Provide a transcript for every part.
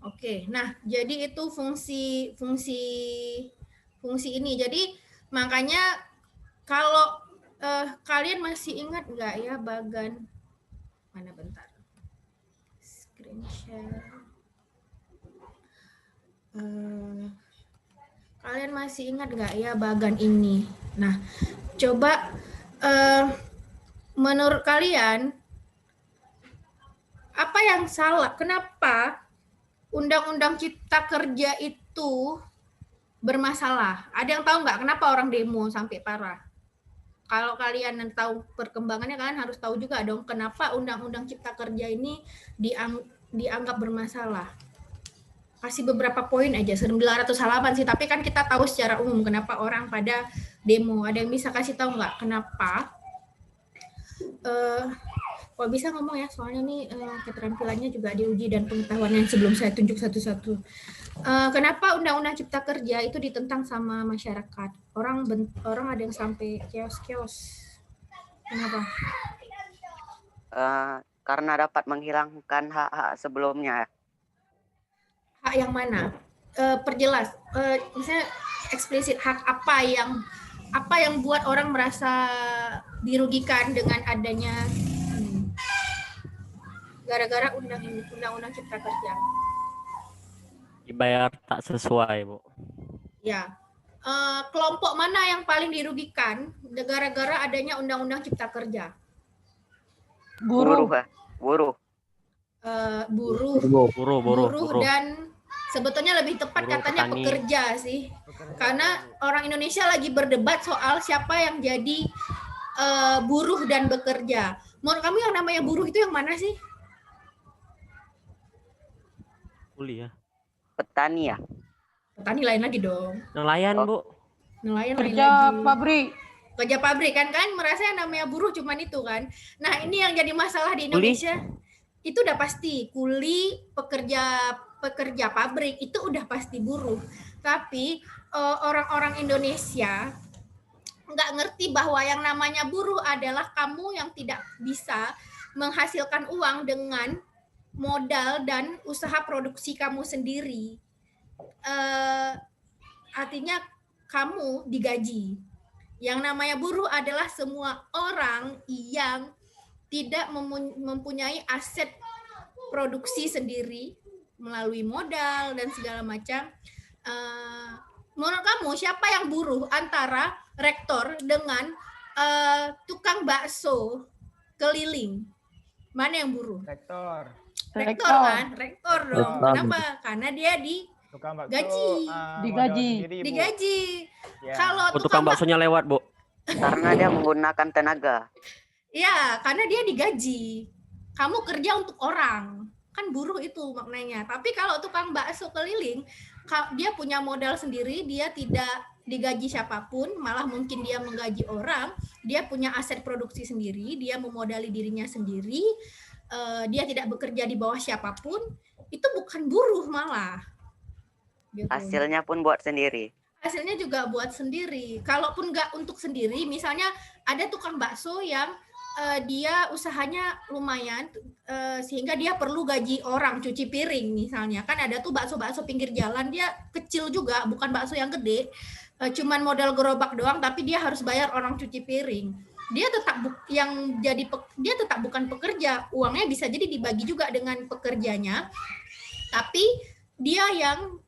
Oke, nah jadi itu fungsi fungsi fungsi ini. Jadi makanya kalau kalian masih ingat nggak ya bagan mana bentar screen share. Kalian masih ingat nggak ya bagan ini? Nah, coba menurut kalian apa yang salah? Kenapa Undang-Undang Cipta Kerja itu bermasalah? Ada yang tahu nggak kenapa orang demo sampai parah? Kalau kalian tahu perkembangannya, kalian harus tahu juga dong kenapa Undang-Undang Cipta Kerja ini dianggap bermasalah. Kasih beberapa poin aja, 900 halaman sih, tapi kan kita tahu secara umum kenapa orang pada demo. Ada yang bisa kasih tahu nggak kenapa? Kalau bisa ngomong ya, soalnya nih keterampilannya juga diuji dan pengetahuannya sebelum saya tunjuk satu-satu. Kenapa Undang-Undang Cipta Kerja itu ditentang sama masyarakat? Orang ada yang sampai kios-kios. Kenapa? Karena dapat menghilangkan hak-hak sebelumnya. Hak yang mana? Perjelas. Misalnya eksplisit hak apa yang buat orang merasa dirugikan dengan adanya gara-gara undang-undang Cipta Kerja. Dibayar tak sesuai, Bu. Ya. Kelompok mana yang paling dirugikan gara-gara adanya undang-undang Cipta Kerja? Buruh. Buruh dan sebetulnya lebih tepat buruh, katanya petani. Pekerja sih. Karena orang Indonesia lagi berdebat soal siapa yang jadi buruh dan bekerja. Menurut kamu yang namanya buruh itu yang mana sih? Kuliah. Petani ya? Petani lain lagi dong. Nelayan, Bu. Nelayan kerja lain lagi. Pabrik. Kerja pabrik kan merasa yang namanya buruh cuman itu kan. Nah, ini yang jadi masalah di Indonesia. Itu udah pasti kuli, pekerja pabrik itu udah pasti buruh. Tapi orang-orang Indonesia nggak ngerti bahwa yang namanya buruh adalah kamu yang tidak bisa menghasilkan uang dengan modal dan usaha produksi kamu sendiri. Artinya kamu digaji. Yang namanya buruh adalah semua orang yang tidak mempunyai aset produksi sendiri melalui modal dan segala macam. Menurut kamu siapa yang buruh antara rektor dengan tukang bakso keliling? Mana yang buruh? Rektor kan? Rektor dong. Kenapa? Karena dia digaji. Ya. Kalau tukang baksonya lewat, Bu. Karena dia menggunakan tenaga. Iya, karena dia digaji. Kamu kerja untuk orang. Kan buruh itu maknanya. Tapi kalau tukang bakso keliling, dia punya modal sendiri, dia tidak digaji siapapun, malah mungkin dia menggaji orang, dia punya aset produksi sendiri, dia memodali dirinya sendiri, dia tidak bekerja di bawah siapapun, itu bukan buruh malah. Gitu. Hasilnya pun buat sendiri. Hasilnya juga buat sendiri. Kalaupun nggak untuk sendiri, misalnya ada tukang bakso yang dia usahanya lumayan sehingga dia perlu gaji orang cuci piring misalnya. Kan ada tuh bakso-bakso pinggir jalan, dia kecil juga, bukan bakso yang gede, cuman modal gerobak doang, tapi dia harus bayar orang cuci piring. Dia tetap dia tetap bukan pekerja, uangnya bisa jadi dibagi juga dengan pekerjanya, tapi dia yang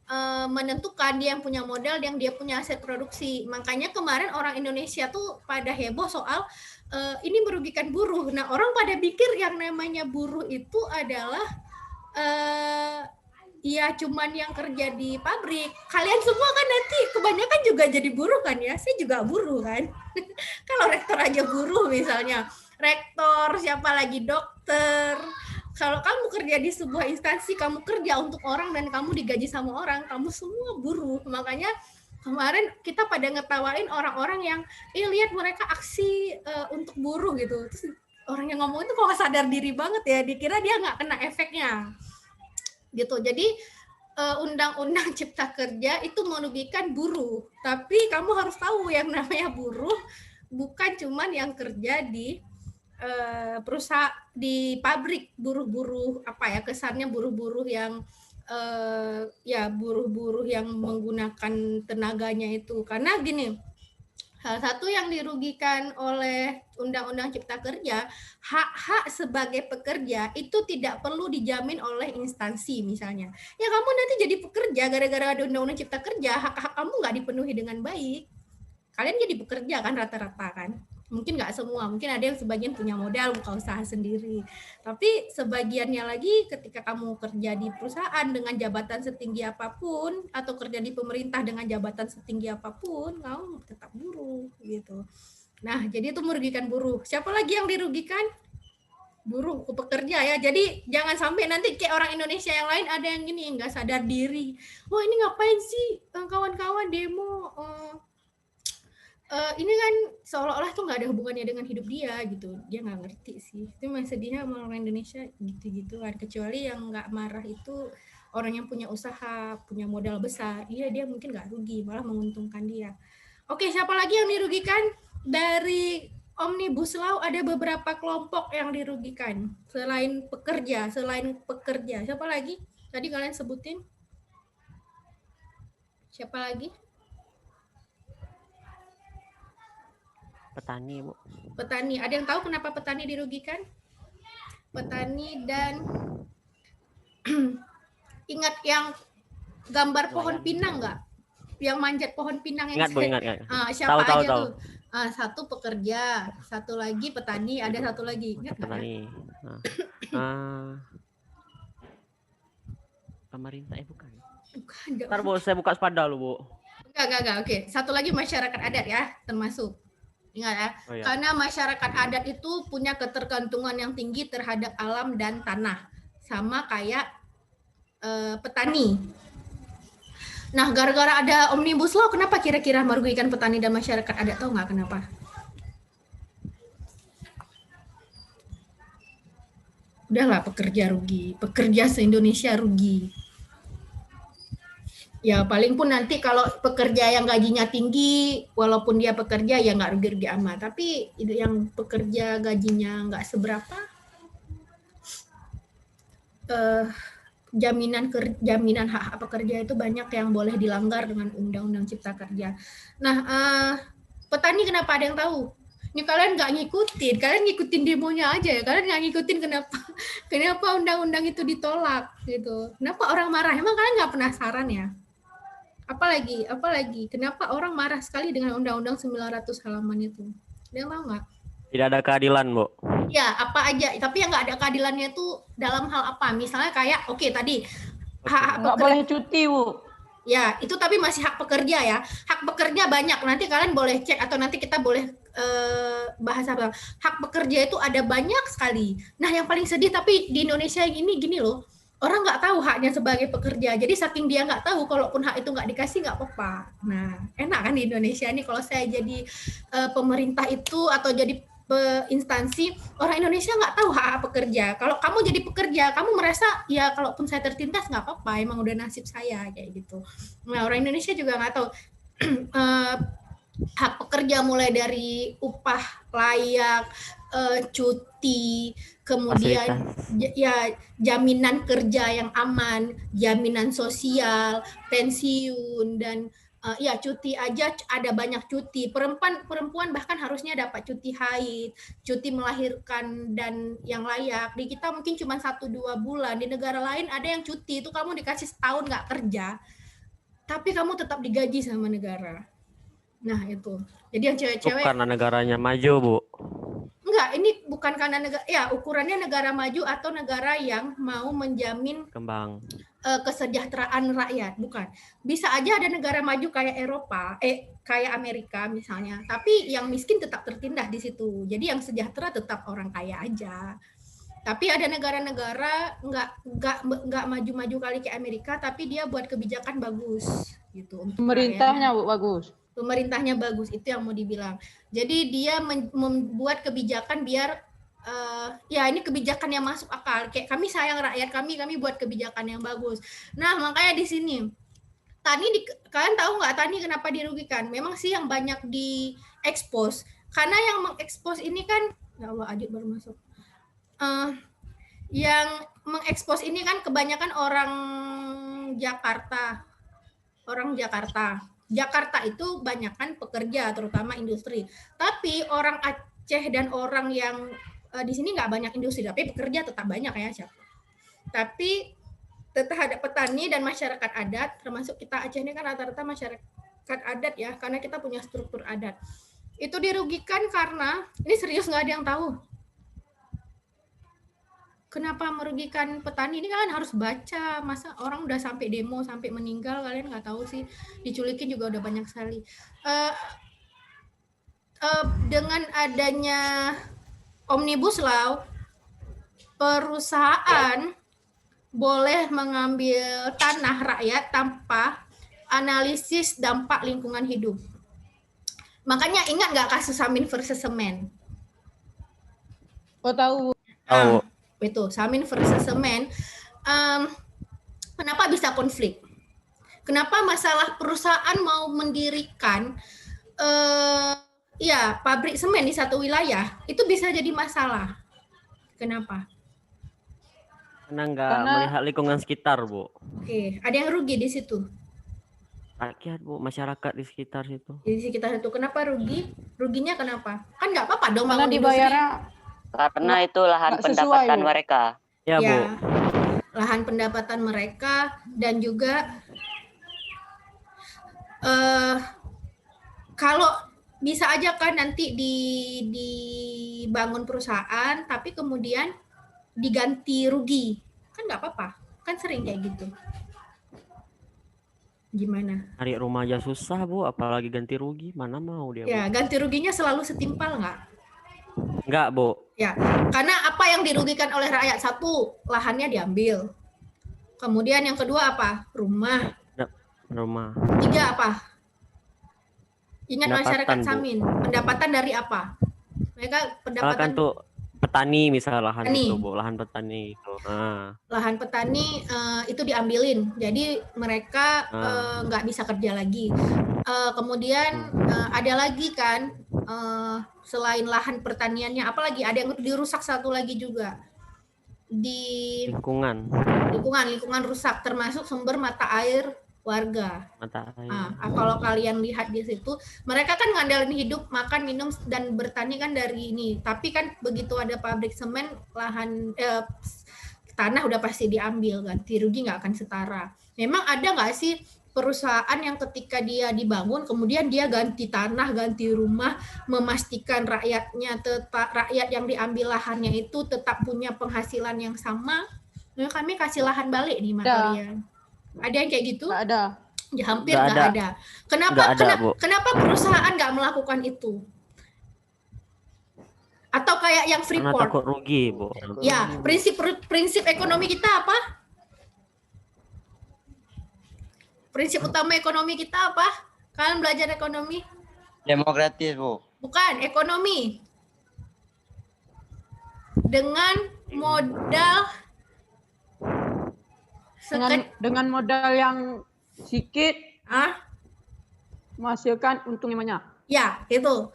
menentukan, dia yang punya modal, dia punya aset produksi. Makanya kemarin orang Indonesia tuh pada heboh soal ini merugikan buruh. Nah, orang pada pikir yang namanya buruh itu adalah ya cuman yang kerja di pabrik. Kalian semua kan nanti kebanyakan juga jadi buruh kan ya? Saya juga buruh kan. Kalau rektor aja buruh misalnya. Rektor, siapa lagi dokter. Kalau kamu kerja di sebuah instansi, kamu kerja untuk orang dan kamu digaji sama orang, kamu semua buruh. Makanya kemarin kita pada ngetawain orang-orang yang lihat mereka aksi untuk buruh gitu. Terus orang yang ngomong itu kok sadar diri banget ya, dikira dia nggak kena efeknya gitu. Jadi undang-undang Cipta Kerja itu merugikan buruh, tapi kamu harus tahu yang namanya buruh bukan cuman yang kerja di perusahaan di pabrik, buruh-buruh apa ya, kesannya buruh-buruh yang ya buruh-buruh yang menggunakan tenaganya itu. Karena gini, salah satu yang dirugikan oleh Undang-Undang Cipta Kerja, hak-hak sebagai pekerja itu tidak perlu dijamin oleh instansi misalnya. Ya kamu nanti jadi pekerja gara-gara ada Undang-Undang Cipta Kerja, hak-hak kamu nggak dipenuhi dengan baik. Kalian jadi pekerja kan rata-rata kan. Mungkin nggak semua, mungkin ada yang sebagian punya modal buka usaha sendiri. Tapi sebagiannya lagi ketika kamu kerja di perusahaan dengan jabatan setinggi apapun atau kerja di pemerintah dengan jabatan setinggi apapun, kamu tetap buruh gitu. Nah, jadi itu merugikan buruh. Siapa lagi yang dirugikan? Buruh, pekerja ya. Jadi jangan sampai nanti kayak orang Indonesia yang lain ada yang gini nggak sadar diri. Wah, ini ngapain sih kawan-kawan demo? Ini kan seolah-olah tuh nggak ada hubungannya dengan hidup dia gitu. Dia nggak ngerti sih. Itu yang sedihnya sama orang Indonesia gitu-gituan. Kecuali yang nggak marah itu orang yang punya usaha, punya modal besar. Iya, dia mungkin nggak rugi, malah menguntungkan dia. Oke, siapa lagi yang dirugikan? Dari Omnibus Law ada beberapa kelompok yang dirugikan. Selain pekerja. Siapa lagi? Tadi kalian sebutin. Siapa lagi? Petani, Bu. Petani. Ada yang tahu kenapa petani dirugikan? Petani dan ingat yang gambar pohon pinang nggak? Yang manjat pohon pinang yang Ingat, Bu, ingat. siapa Tahu. tuh? Satu pekerja, satu lagi petani, ada satu lagi. Ingat nggak? Petani. Pemerintah bukan. Bukan. Ntar, Bu, saya buka sepeda lu, Bu. Enggak. Oke. Satu lagi masyarakat adat ya, termasuk. Ingat ya, Oh, iya. karena masyarakat adat itu punya ketergantungan yang tinggi terhadap alam dan tanah, sama kayak petani. Nah, gara-gara ada Omnibus Law, kenapa kira-kira merugikan petani dan masyarakat adat? Tahu nggak kenapa? Udahlah, pekerja rugi, pekerja se-Indonesia rugi. Ya paling pun nanti kalau pekerja yang gajinya tinggi, walaupun dia pekerja ya nggak rugi-rugi amat. Tapi itu yang pekerja gajinya nggak seberapa, jaminan hak pekerja itu banyak yang boleh dilanggar dengan Undang-Undang Cipta Kerja. Nah, petani kenapa ada yang tahu? Ini kalian nggak ngikutin, kalian ngikutin demonya aja ya. Kalian nggak ngikutin kenapa undang-undang itu ditolak gitu. Kenapa orang marah? Emang kalian nggak penasaran ya? Apalagi, kenapa orang marah sekali dengan Undang-Undang 900 halaman itu? Ada yang tahu nggak? Tidak ada keadilan, Bu. Ya, apa aja. Tapi yang nggak ada keadilannya itu dalam hal apa? Misalnya kayak, oke, tadi hak nggak boleh cuti, Bu. Ya, itu tapi masih hak pekerja ya. Hak pekerja banyak. Nanti kalian boleh cek atau nanti kita boleh bahas apa. Hak pekerja itu ada banyak sekali. Nah, yang paling sedih tapi di Indonesia ini gini loh. Orang nggak tahu haknya sebagai pekerja. Jadi saking dia nggak tahu, kalaupun hak itu nggak dikasih nggak apa-apa. Nah, enak kan di Indonesia ini kalau saya jadi pemerintah itu atau jadi instansi, orang Indonesia nggak tahu hak pekerja. Kalau kamu jadi pekerja, kamu merasa ya kalaupun saya tertindas nggak apa-apa, emang udah nasib saya kayak gitu. Nah, orang Indonesia juga nggak tahu hak pekerja mulai dari upah layak, cuti, kemudian ya jaminan kerja yang aman, jaminan sosial, pensiun dan ya cuti aja ada banyak cuti. Perempuan bahkan harusnya dapat cuti haid, cuti melahirkan dan yang layak. Di kita mungkin cuma 1-2 bulan. Di negara lain ada yang cuti itu kamu dikasih setahun nggak kerja, tapi kamu tetap digaji sama negara. Nah itu. Jadi yang cewek-cewek. Karena negaranya maju, Bu. Enggak, ini bukan karena negara. Ya ukurannya negara maju atau negara yang mau menjamin Kembang. Kesejahteraan rakyat, bukan. Bisa aja ada negara maju kayak Eropa, kayak Amerika misalnya, tapi yang miskin tetap tertindas di situ. Jadi yang sejahtera tetap orang kaya aja. Tapi ada negara-negara nggak maju-maju kali kayak Amerika, tapi dia buat kebijakan bagus gitu. Pemerintahnya Bu bagus. Pemerintahnya bagus, itu yang mau dibilang. Jadi dia membuat kebijakan biar ya ini kebijakan yang masuk akal. Kayak kami sayang rakyat kami buat kebijakan yang bagus. Nah makanya di sini kalian tahu nggak Tani kenapa dirugikan? Memang sih yang banyak diekspos. Karena yang mengekspos ini kan, ya Allah Adit baru masuk. Yang mengekspos ini kan kebanyakan orang Jakarta. Orang Jakarta. Jakarta itu banyakkan pekerja, terutama industri. Tapi orang Aceh dan orang yang di sini nggak banyak industri, tapi pekerja tetap banyak ya, siapa. Tapi tetap ada petani dan masyarakat adat, termasuk kita Aceh ini kan rata-rata masyarakat adat ya, karena kita punya struktur adat. Itu dirugikan karena, ini serius nggak ada yang tahu. Kenapa merugikan petani? Ini kalian harus baca, masa orang udah sampai demo, sampai meninggal, kalian nggak tahu sih. Diculikin juga udah banyak sekali. Dengan adanya Omnibus Law, perusahaan boleh mengambil tanah rakyat tanpa analisis dampak lingkungan hidup. Makanya ingat nggak kasus Samin versus Semen? Oh tahu. Tahu. Itu Samin versus Semen. Kenapa bisa konflik? Kenapa masalah perusahaan mau mendirikan pabrik semen di satu wilayah itu bisa jadi masalah? Kenapa? Karena nggak melihat lingkungan sekitar, Bu. Oke, ada yang rugi di situ. Rakyat, Bu, masyarakat di sekitar situ. Di sekitar itu kenapa rugi? Ruginya kenapa? Kan nggak apa-apa dong Karena bangun dibayarnya Karena itu lahan nggak sesuai, pendapatan Bu. mereka. Ya, Bu. Lahan pendapatan mereka dan juga kalau bisa aja kan nanti dibangun perusahaan tapi kemudian diganti rugi, kan nggak apa-apa, kan sering kayak gitu. Gimana? Cari rumah aja susah, Bu, apalagi ganti rugi, mana mau dia, Bu? Ya, ganti ruginya selalu setimpal nggak? Enggak, Bu. Ya, karena apa yang dirugikan oleh rakyat? Satu, lahannya diambil. Kemudian yang kedua apa? Rumah. Rumah. Tiga apa? Ingat masyarakat Pendapatan, Bu. Samin. Pendapatan dari apa? Mereka Kalau kan pendapatan tuh petani misalnya lahan Petani. itu, Bu, lahan petani itu. lahan petani itu diambilin. Jadi mereka nggak bisa kerja lagi. Kemudian ada lagi kan selain lahan pertaniannya, apalagi ada yang dirusak satu lagi juga di lingkungan rusak, termasuk sumber mata air warga. Mata air. Kalau kalian lihat di situ, mereka kan ngandalin hidup makan, minum dan bertani kan dari ini. Tapi kan begitu ada pabrik semen, lahan tanah udah pasti diambil, ganti rugi nggak akan setara. Memang ada nggak sih perusahaan yang ketika dia dibangun kemudian dia ganti tanah, ganti rumah, memastikan rakyatnya rakyat yang diambil lahannya itu tetap punya penghasilan yang sama? Nah, kami kasih lahan balik nih sama kalian. Ada yang kayak gitu? Nggak ada. Ya, hampir nggak ada. Kenapa perusahaan nggak melakukan itu? Atau kayak yang Freeport? Karena takut rugi, Bu. Ya, prinsip ekonomi kita apa? Prinsip utama ekonomi kita apa? Kalian belajar ekonomi? Demokratis, Bu. Bukan, ekonomi. Dengan modal Dengan modal yang sedikit, menghasilkan untungnya banyak. Ya, itu.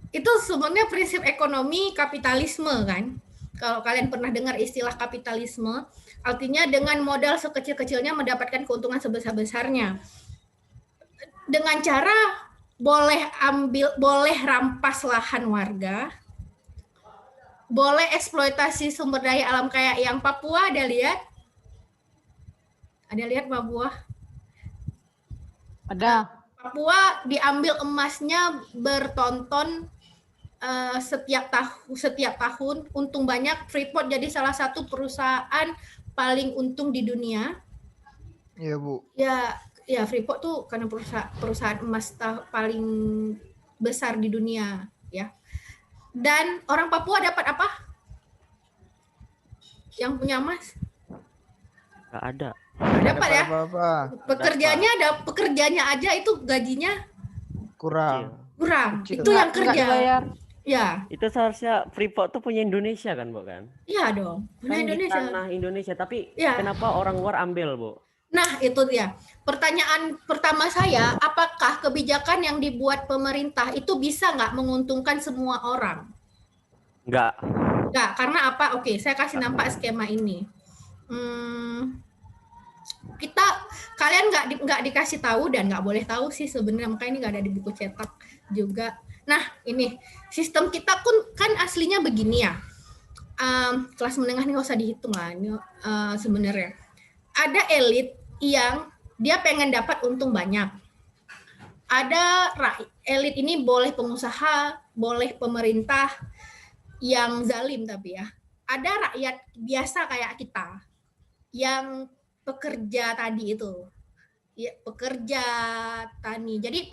Itu sebenarnya prinsip ekonomi kapitalisme kan. Kalau kalian pernah dengar istilah kapitalisme, artinya dengan modal sekecil-kecilnya mendapatkan keuntungan sebesar-besarnya. Dengan cara boleh rampas lahan warga, boleh eksploitasi sumber daya alam kayak yang Papua, ada lihat? Ada lihat Papua? Ada. Papua diambil emasnya bertonton setiap tahun, untung banyak. Freeport jadi salah satu perusahaan paling untung di dunia. Iya, Bu. Ya Freeport tuh karena perusahaan emas paling besar di dunia, ya. Dan orang Papua dapat apa? Yang punya emas? Nggak ada. Dapat ya? Pekerjaannya aja itu gajinya kurang. Itu yang kerja. Ya. Itu seharusnya Freeport tuh punya Indonesia kan, Bu kan? Iya dong, punya Indonesia. Tanah Indonesia, tapi ya. Kenapa orang luar ambil, Bu? Nah, itu dia. Pertanyaan pertama saya, apakah kebijakan yang dibuat pemerintah itu bisa nggak menguntungkan semua orang? Nggak, karena apa? Oke, saya kasih nampak skema ini. Kita kalian nggak dikasih tahu dan nggak boleh tahu sih sebenarnya, makanya ini nggak ada di buku cetak juga. Nah ini sistem kita kan aslinya begini ya. Kelas menengah ini nggak usah dihitung lah ini sebenarnya. Ada elit yang dia pengen dapat untung banyak. Ada elit ini boleh pengusaha, boleh pemerintah yang zalim tapi ya. Ada rakyat biasa kayak kita yang pekerja tadi itu, ya, pekerja tani. Jadi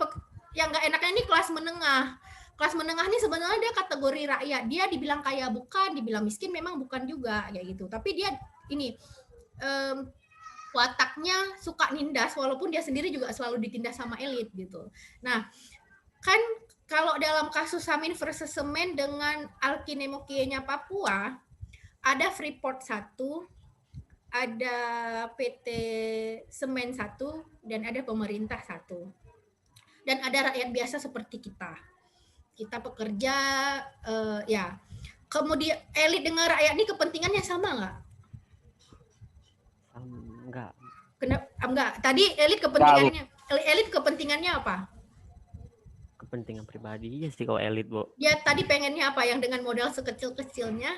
yang nggak enaknya ini kelas menengah. Kelas menengah ini sebenarnya dia kategori rakyat. Dia dibilang kaya bukan, dibilang miskin memang bukan juga kayak gitu. Tapi dia ini wataknya suka nindas, walaupun dia sendiri juga selalu ditindas sama elit gitu. Nah, kan kalau dalam kasus Samin versus Semen dengan Alkinemokie-nya Papua, ada Freeport 1, ada PT Semen 1, dan ada pemerintah 1. Dan ada rakyat biasa seperti kita. Kita pekerja, ya. Kemudian elit dengan rakyat ini kepentingannya sama nggak? Enggak. Enggak. Tadi elit kepentingannya apa? Kepentingan pribadi ya sih kalau elit, Bu. Ya tadi pengennya apa yang dengan modal sekecil-kecilnya?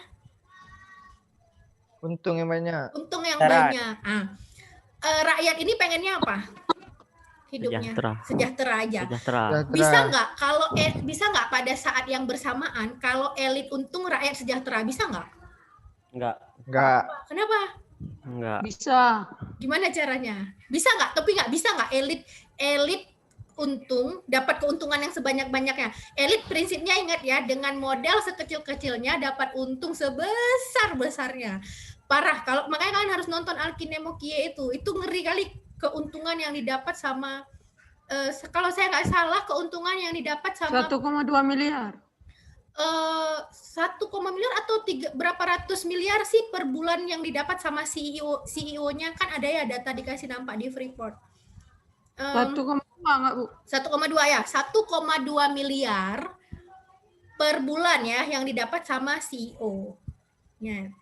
Untung yang banyak. Untung yang banyak. Rakyat ini pengennya apa? Hidupnya sejahtera aja. Sejahtera. Bisa nggak pada saat yang bersamaan kalau elit untung rakyat sejahtera, bisa nggak? Enggak. Kenapa? Enggak. Bisa. Gimana caranya? Bisa nggak? Tapi nggak bisa nggak elit untung dapat keuntungan yang sebanyak-banyaknya. Elit prinsipnya ingat ya, dengan modal sekecil-kecilnya dapat untung sebesar-besarnya. Parah. Makanya kalian harus nonton Alkinemokie itu ngeri kali keuntungan yang didapat sama kalau saya nggak salah keuntungan yang didapat sama 1,2 miliar. 1, miliar atau berapa ratus miliar sih per bulan yang didapat sama CEO-nya, kan ada ya data dikasih nampak di Freeport. 1,2 enggak, Bu? 1,2 ya, 1,2 miliar per bulan ya yang didapat sama CEO-nya.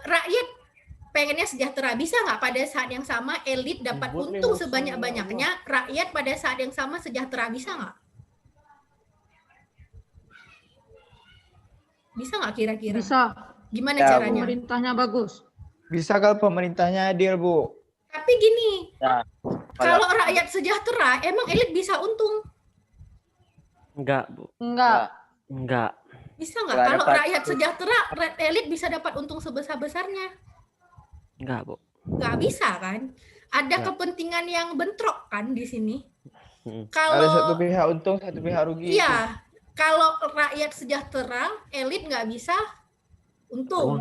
Rakyat pengennya sejahtera, bisa nggak pada saat yang sama elit dapat untung sebanyak-banyaknya, rakyat pada saat yang sama sejahtera, bisa nggak? Bisa nggak kira-kira? Bisa. Gimana caranya? Pemerintahnya bagus. Bisa kalau pemerintahnya adil, Bu. Tapi gini, kalau rakyat sejahtera, emang elit bisa untung? Enggak, Bu. Enggak. Bisa nggak? Kalau rakyat sejahtera, elit bisa dapat untung sebesar-besarnya? Enggak, Bu. Nggak bisa kan? Ada kepentingan yang bentrok kan di sini. Kalau ada satu pihak untung, satu pihak rugi. Iya, kalau rakyat sejahtera, elit nggak bisa untung.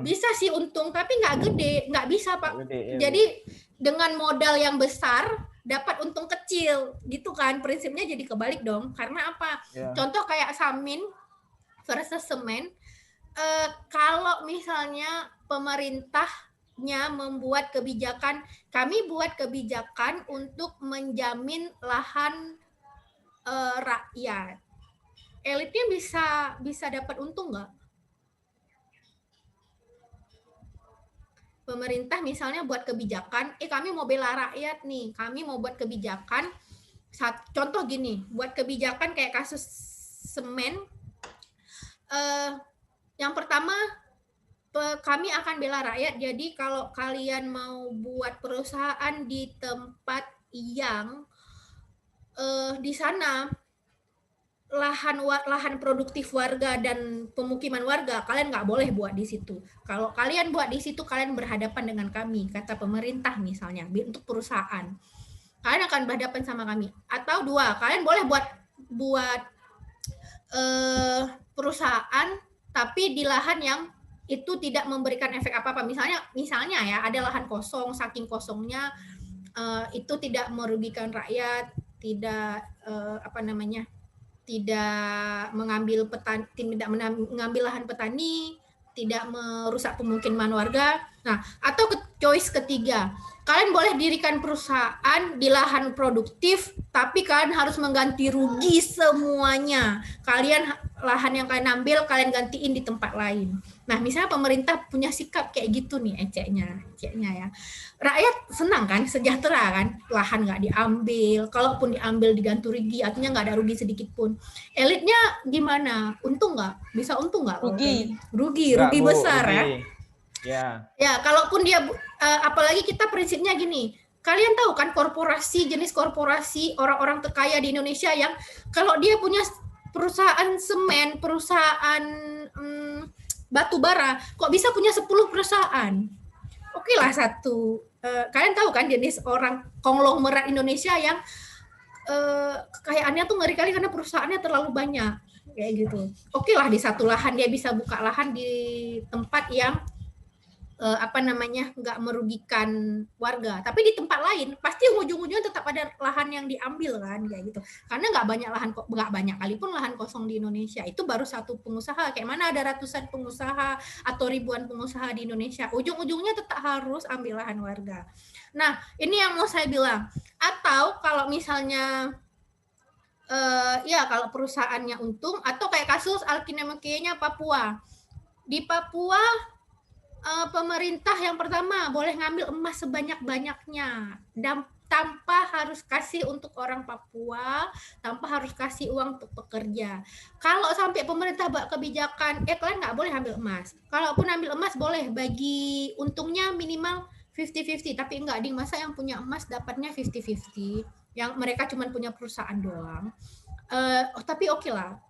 Bisa sih untung, tapi nggak gede, nggak bisa Pak. Gede, ya. Jadi dengan modal yang besar dapat untung kecil, gitu kan? Prinsipnya jadi kebalik dong. Karena apa? Ya. Contoh kayak Samin versus Semen, kalau misalnya pemerintahnya membuat kebijakan, kami buat kebijakan untuk menjamin lahan rakyat. Elitnya bisa dapat untung nggak? Pemerintah misalnya buat kebijakan, kami mau bela rakyat nih, kami mau buat kebijakan, contoh gini, buat kebijakan kayak kasus Semen, yang pertama kami akan bela rakyat, jadi kalau kalian mau buat perusahaan di tempat yang di sana lahan produktif warga dan pemukiman warga, kalian nggak boleh buat di situ. Kalau kalian buat di situ, kalian berhadapan dengan kami, kata pemerintah misalnya, untuk perusahaan. Kalian akan berhadapan sama kami. Atau dua, kalian boleh buat perusahaan, tapi di lahan yang itu tidak memberikan efek apa-apa. Misalnya ya, ada lahan kosong, saking kosongnya itu tidak merugikan rakyat, tidak tidak mengambil lahan petani, tidak merusak pemukiman warga, Nah, atau choice ketiga, kalian boleh dirikan perusahaan di lahan produktif, tapi kalian harus mengganti rugi semuanya. Lahan yang kalian ambil, kalian gantiin di tempat lain. Nah, misalnya pemerintah punya sikap kayak gitu nih, eceknya ya. Rakyat senang kan, sejahtera kan, lahan nggak diambil, kalaupun diambil diganti rugi, artinya nggak ada rugi sedikit pun. Elitnya gimana? Untung nggak? Bisa untung nggak? Rugi. Rugi Enggak, Bu, besar rugi. ya. Ya, kalaupun dia, apalagi kita prinsipnya gini, kalian tahu kan jenis korporasi orang-orang terkaya di Indonesia yang kalau dia punya perusahaan semen, perusahaan batu bara, kok bisa punya 10 perusahaan? Oke lah satu. Kalian tahu kan jenis orang konglomerat Indonesia yang kekayaannya tuh ngeri kali karena perusahaannya terlalu banyak kayak gitu. Oke lah di satu lahan dia bisa buka lahan di tempat yang nggak merugikan warga, tapi di tempat lain pasti ujung-ujungnya tetap ada lahan yang diambil kan kayak gitu, karena nggak banyak kali pun lahan kosong di Indonesia. Itu baru satu pengusaha, kayak mana ada ratusan pengusaha atau ribuan pengusaha di Indonesia, ujung-ujungnya tetap harus ambil lahan warga. Nah, ini yang mau saya bilang. Atau kalau misalnya kalau perusahaannya untung, atau kayak kasus Alkinemekenya Papua. Di Papua pemerintah yang pertama boleh ngambil emas sebanyak-banyaknya dan tanpa harus kasih untuk orang Papua, tanpa harus kasih uang untuk pekerja. Kalau sampai pemerintah buat kebijakan, kalian nggak boleh ambil emas. Kalaupun ambil emas boleh bagi untungnya minimal 50-50, tapi enggak, di masa yang punya emas dapatnya 50-50, yang mereka cuma punya perusahaan doang. Tapi oke lah.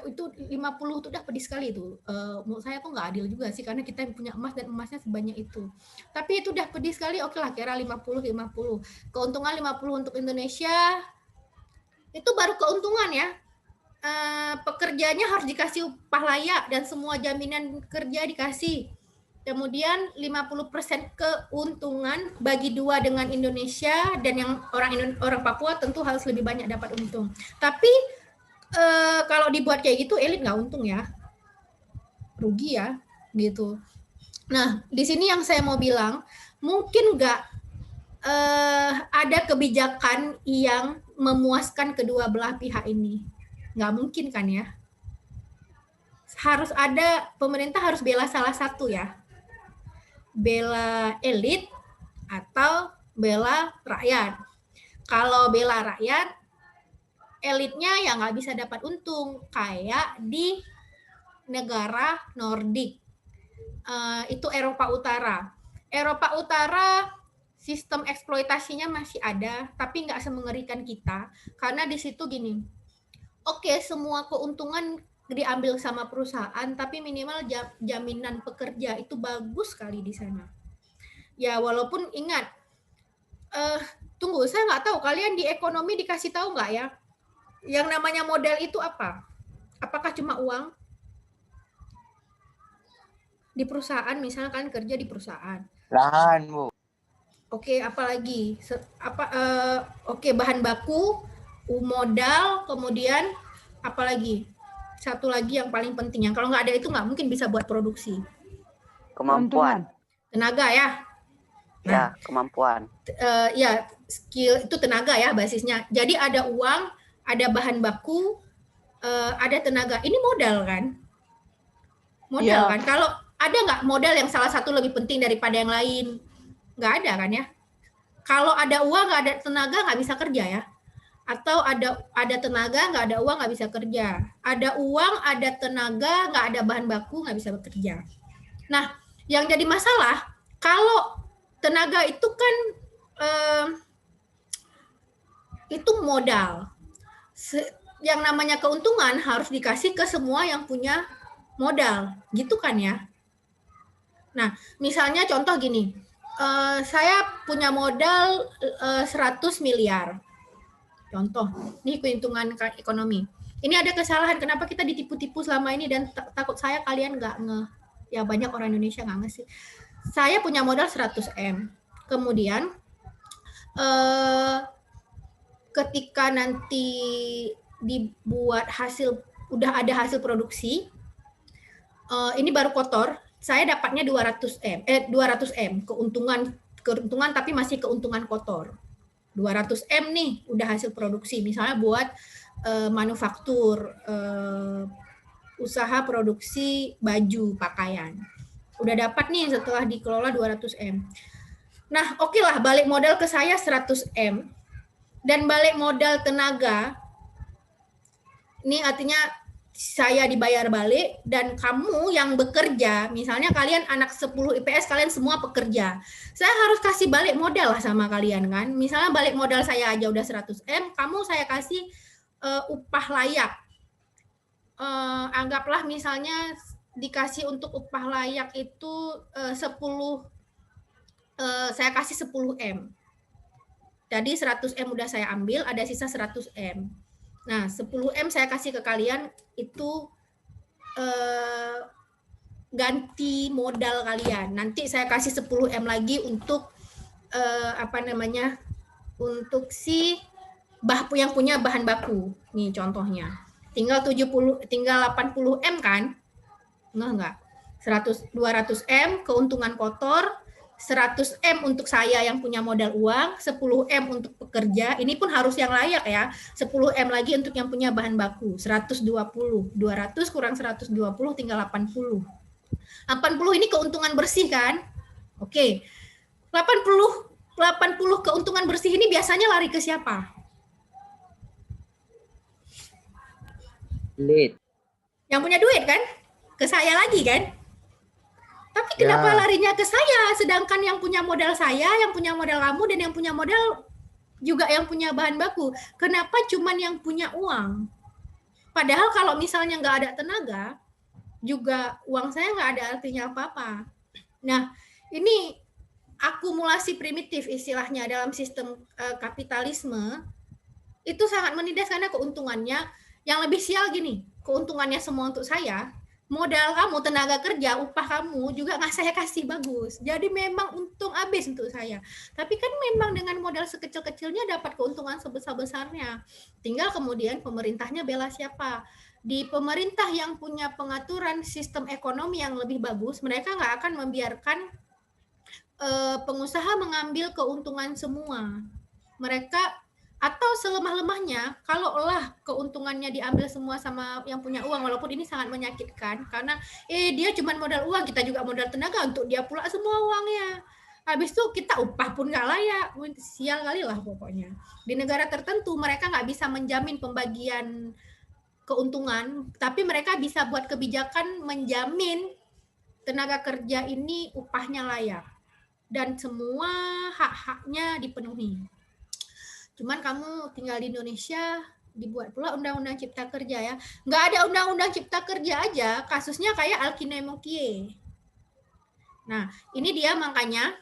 Itu 50 itu udah pedih sekali itu. Menurut saya tuh nggak adil juga sih, karena kita punya emas dan emasnya sebanyak itu. Tapi itu udah pedih sekali, oke lah kira 50-50. Keuntungan 50 untuk Indonesia, itu baru keuntungan ya. Pekerjanya harus dikasih upah layak dan semua jaminan kerja dikasih. Kemudian 50% keuntungan bagi 2 dengan Indonesia, dan yang orang Papua tentu harus lebih banyak dapat untung. Tapi kalau dibuat kayak gitu elit nggak untung ya, rugi ya gitu. Nah, di sini yang saya mau bilang, mungkin nggak ada kebijakan yang memuaskan kedua belah pihak ini, nggak mungkin kan ya. Harus ada, pemerintah harus bela salah satu ya, bela elit atau bela rakyat. Kalau bela rakyat, elitnya ya nggak bisa dapat untung kayak di negara Nordik, itu Eropa Utara. Eropa Utara sistem eksploitasinya masih ada, tapi nggak semengerikan kita, karena di situ gini, oke, semua keuntungan diambil sama perusahaan, tapi minimal jaminan pekerja itu bagus sekali di sana. Ya walaupun ingat, tunggu, saya nggak tahu kalian di ekonomi dikasih tahu nggak ya? Yang namanya modal itu apa? Apakah cuma uang? Di perusahaan, misalnya kalian kerja di perusahaan. Lahan, Bu. Oke, apalagi? Oke, bahan baku, modal, kemudian apalagi? Satu lagi yang paling penting, yang kalau nggak ada itu nggak mungkin bisa buat produksi. Kemampuan. Tenaga ya? Nah, ya, kemampuan. Ya, skill itu tenaga ya basisnya. Jadi ada uang, ada bahan baku, ada tenaga. Ini modal kan? Modal kan? Kalau ada nggak modal yang salah satu lebih penting daripada yang lain? Nggak ada kan ya? Kalau ada uang nggak ada tenaga nggak bisa kerja ya? Atau ada tenaga nggak ada uang nggak bisa kerja? Ada uang, ada tenaga, nggak ada bahan baku nggak bisa bekerja. Nah, yang jadi masalah kalau tenaga itu kan itu modal. Yang namanya keuntungan harus dikasih ke semua yang punya modal, gitu kan ya. Nah, misalnya contoh gini, saya punya modal 100 miliar. Contoh, ini keuntungan ekonomi. Ini ada kesalahan, kenapa kita ditipu-tipu selama ini, dan takut saya kalian nggak ya banyak orang Indonesia nggak nge sih. Saya punya modal 100 M. Kemudian ketika nanti dibuat udah ada hasil produksi, ini baru kotor, saya dapatnya 200M keuntungan tapi masih keuntungan kotor. 200M nih udah hasil produksi, misalnya buat manufaktur, usaha produksi baju pakaian. Udah dapat nih setelah dikelola 200M. Nah, oke lah, balik modal ke saya 100M dan balik modal tenaga. Ini artinya saya dibayar balik dan kamu yang bekerja, misalnya kalian anak 10 IPS, kalian semua pekerja. Saya harus kasih balik modal lah sama kalian kan. Misalnya balik modal saya aja udah 100M, kamu saya kasih upah layak. Anggaplah misalnya dikasih untuk upah layak itu 10, saya kasih 10M. Jadi 100M udah saya ambil, ada sisa 100M. Nah, 10M saya kasih ke kalian, itu ganti modal kalian. Nanti saya kasih 10M lagi untuk untuk si yang punya bahan baku. Nih contohnya. Tinggal 80M kan? Enggak. 200M keuntungan kotor, 100M untuk saya yang punya modal uang, 10M untuk pekerja, ini pun harus yang layak ya, 10M lagi untuk yang punya bahan baku, 120, 200 kurang 120 tinggal 80. 80 ini keuntungan bersih kan? Oke, 80 keuntungan bersih ini biasanya lari ke siapa? Lead. Yang punya duit kan? Ke saya lagi kan? Tapi kenapa larinya ke saya? Sedangkan yang punya modal saya, yang punya modal kamu, dan yang punya modal juga yang punya bahan baku. Kenapa cuman yang punya uang? Padahal kalau misalnya nggak ada tenaga, juga uang saya nggak ada artinya apa-apa. Nah, ini akumulasi primitif istilahnya dalam sistem kapitalisme, itu sangat menindas karena keuntungannya, yang lebih sial gini, keuntungannya semua untuk saya, modal kamu, tenaga kerja, upah kamu juga nggak saya kasih bagus. Jadi memang untung habis untuk saya. Tapi kan memang dengan modal sekecil-kecilnya dapat keuntungan sebesar-besarnya. Tinggal kemudian pemerintahnya bela siapa. Di pemerintah yang punya pengaturan sistem ekonomi yang lebih bagus, mereka nggak akan membiarkan pengusaha mengambil keuntungan semua. Mereka atau selemah-lemahnya, kalau olah keuntungannya diambil semua sama yang punya uang, walaupun ini sangat menyakitkan, karena dia cuma modal uang, kita juga modal tenaga, untuk dia pula semua uangnya. Habis itu kita upah pun nggak layak, sial kali lah pokoknya. Di negara tertentu mereka nggak bisa menjamin pembagian keuntungan, tapi mereka bisa buat kebijakan menjamin tenaga kerja ini upahnya layak, dan semua hak-haknya dipenuhi. Cuman kamu tinggal di Indonesia, dibuat pula Undang-Undang Cipta Kerja ya. Nggak ada Undang-Undang Cipta Kerja aja, kasusnya kayak Alkine Mokie. Nah, ini dia makanya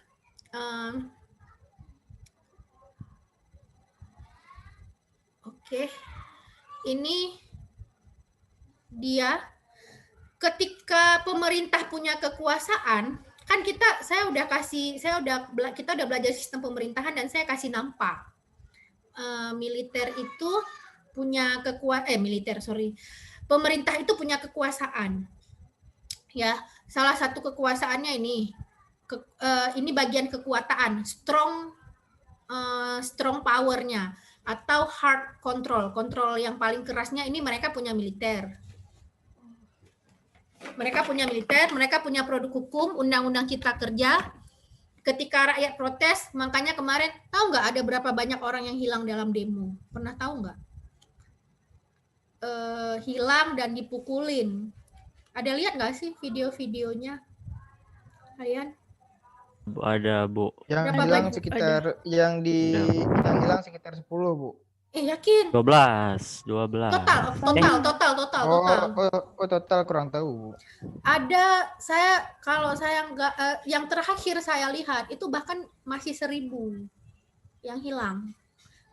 ini dia ketika pemerintah punya kekuasaan, kan kita udah belajar sistem pemerintahan dan saya kasih nampak. Militer itu punya pemerintah itu punya kekuasaan. Ya, salah satu kekuasaannya ini bagian kekuatan, strong power-nya atau hard kontrol yang paling kerasnya ini mereka punya militer. Mereka punya produk hukum, Undang-Undang Cipta Kerja. Ketika rakyat protes, makanya kemarin tahu nggak ada berapa banyak orang yang hilang dalam demo? Pernah tahu nggak? Hilang dan dipukulin. Ada lihat nggak sih video-videonya? Kalian? Ada, Bu. Yang hilang sekitar yang hilang sekitar 10, Bu. Yakin? 12. Total. Total kurang tahu. Ada kalau saya nggak, yang terakhir saya lihat itu bahkan masih 1000 yang hilang,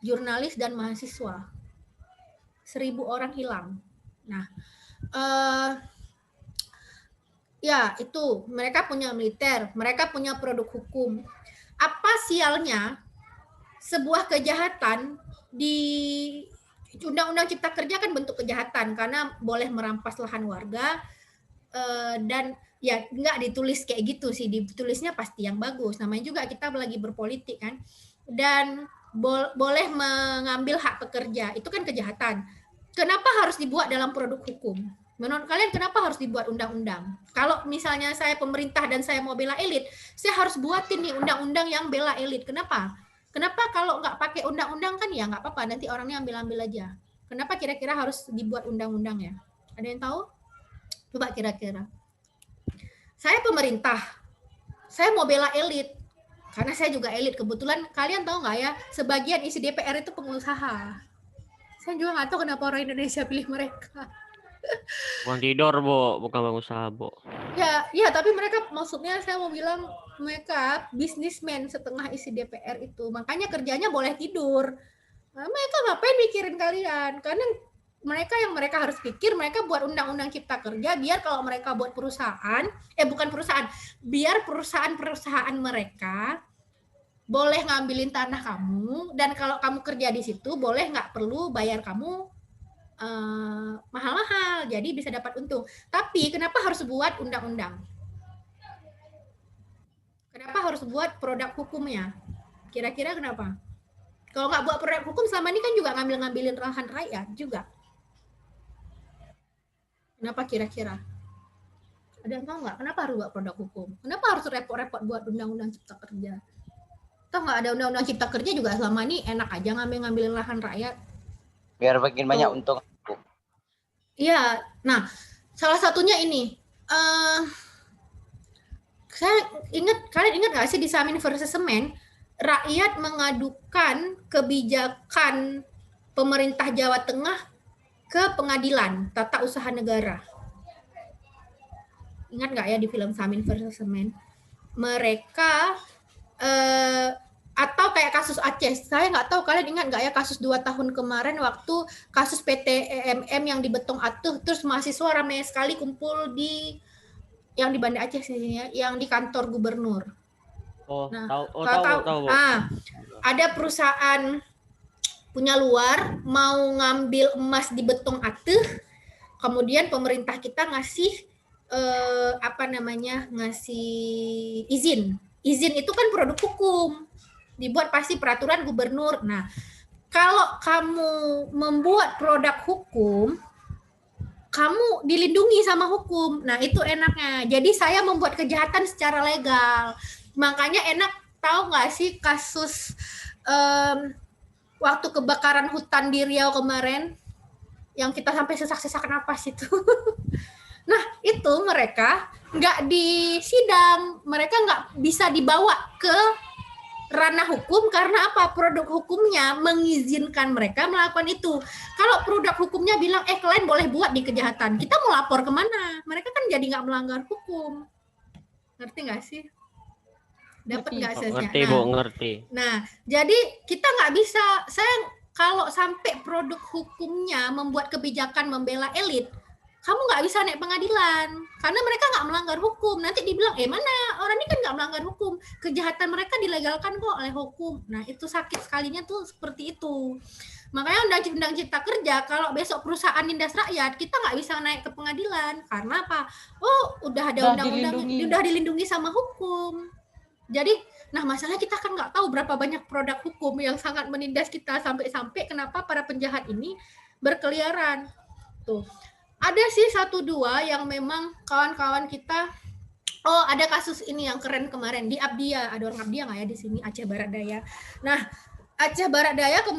jurnalis dan mahasiswa, 1000 orang hilang. Nah, ya itu mereka punya militer, mereka punya produk hukum. Apa sialnya sebuah kejahatan di Undang-Undang Cipta Kerja kan bentuk kejahatan karena boleh merampas lahan warga dan Ya nggak ditulis kayak gitu sih, ditulisnya pasti yang bagus. Namanya juga kita lagi berpolitik kan. Dan boleh mengambil hak pekerja, itu kan kejahatan. Kenapa harus dibuat dalam produk hukum? Menurut kalian kenapa harus dibuat undang-undang? Kalau misalnya saya pemerintah dan saya mau bela elit, saya harus buatin nih undang-undang yang bela elit. Kenapa? Kenapa kalau nggak pakai undang-undang kan ya nggak apa-apa, nanti orangnya ambil-ambil aja. Kenapa kira-kira harus dibuat undang-undang ya? Ada yang tahu? Coba kira-kira. Saya pemerintah, saya mau bela elit, karena saya juga elit. Kebetulan kalian tahu nggak ya, sebagian isi DPR itu pengusaha. Saya juga nggak tahu kenapa orang Indonesia pilih mereka. Bukan tidur, Bu, bukan pengusaha, Bu. Ya, tapi mereka, maksudnya saya mau bilang mereka bisnismen setengah isi DPR itu. Makanya kerjanya boleh tidur. Nah, mereka ngapain mikirin kalian? Karena mereka harus pikir, mereka buat undang-undang cipta kerja biar kalau mereka buat perusahaan, biar perusahaan-perusahaan mereka boleh ngambilin tanah kamu, dan kalau kamu kerja di situ boleh nggak perlu bayar kamu mahal-mahal, jadi bisa dapat untung. Tapi kenapa harus buat undang-undang? Kenapa harus buat produk hukumnya? Kira-kira kenapa? Kalau nggak buat produk hukum, selama ini kan juga ngambil-ngambilin lahan rakyat juga. Kenapa kira-kira? Ada yang tahu nggak? Kenapa harus buat produk hukum? Kenapa harus repot-repot buat undang-undang cipta kerja? Tahu nggak, ada undang-undang cipta kerja juga selama ini enak aja ngambil-ngambilin lahan rakyat. Biar makin banyak untung. Iya, nah salah satunya ini. Kalian ingat nggak sih di Samin versus Semen, rakyat mengadukan kebijakan pemerintah Jawa Tengah ke pengadilan tata usaha negara. Ingat nggak ya di film Samin versus Semen? Mereka atau kayak kasus Aceh, saya nggak tahu kalian ingat nggak ya kasus 2 tahun kemarin waktu kasus PT EMM yang di Betong Atuh, terus mahasiswa ramai sekali kumpul di yang di Banda Aceh sih ya, yang di kantor gubernur. Nah, tahu. Ada perusahaan punya luar mau ngambil emas di Betong Atuh, kemudian pemerintah kita ngasih ngasih izin itu kan produk hukum, dibuat pasti peraturan gubernur. Nah, kalau kamu membuat produk hukum, kamu dilindungi sama hukum. Nah, itu enaknya. Jadi saya membuat kejahatan secara legal. Makanya enak. Tahu nggak sih kasus waktu kebakaran hutan di Riau kemarin, yang kita sampai sesak-sesak napas itu. Nah, itu mereka nggak disidang, mereka nggak bisa dibawa ke ranah hukum karena apa? Produk hukumnya mengizinkan mereka melakukan itu. Kalau produk hukumnya bilang, kalian boleh buat di kejahatan, kita mau lapor kemana? Mereka kan jadi nggak melanggar hukum. Ngerti nggak sih? Dapat nggak aksesnya? Ngerti, Bu, ngerti. Nah, jadi kita nggak bisa, kalau sampai produk hukumnya membuat kebijakan membela elit, kamu nggak bisa naik pengadilan karena mereka nggak melanggar hukum. Nanti dibilang, mana orang ini kan nggak melanggar hukum, kejahatan mereka dilegalkan kok oleh hukum. Nah, itu sakit sekalinya tuh seperti itu. Makanya undang-undang cipta kerja, kalau besok perusahaan nindas rakyat, kita nggak bisa naik ke pengadilan karena apa? Udah ada undang-undang, udah dilindungi sama hukum. Jadi, nah masalahnya kita kan nggak tahu berapa banyak produk hukum yang sangat menindas kita, sampai-sampai kenapa para penjahat ini berkeliaran. Tuh. Ada sih 1-2 yang memang kawan-kawan kita. Ada kasus ini yang keren kemarin di Abdia. Ada orang Abdia nggak ya di sini? Aceh Barat Daya. Nah, Aceh Barat Daya ke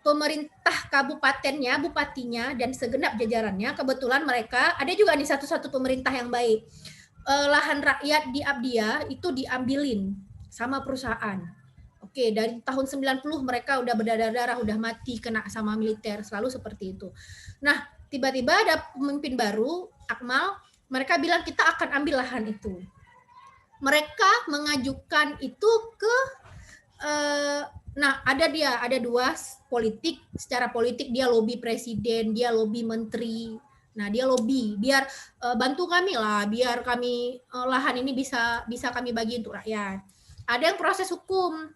pemerintah kabupatennya, bupatinya, dan segenap jajarannya, kebetulan mereka ada juga nih satu-satu pemerintah yang baik. Lahan rakyat di Abdia itu diambilin sama perusahaan. Oke, dari tahun 90 mereka udah berdarah-darah, udah mati kena sama militer, selalu seperti itu. Nah, tiba-tiba ada pemimpin baru, Akmal, mereka bilang kita akan ambil lahan itu. Mereka mengajukan itu ke ada 2 politik, secara politik dia lobby presiden, dia lobby menteri. Nah, dia lobby biar bantu kami lah, biar kami lahan ini bisa kami bagi untuk rakyat. Ada yang proses hukum.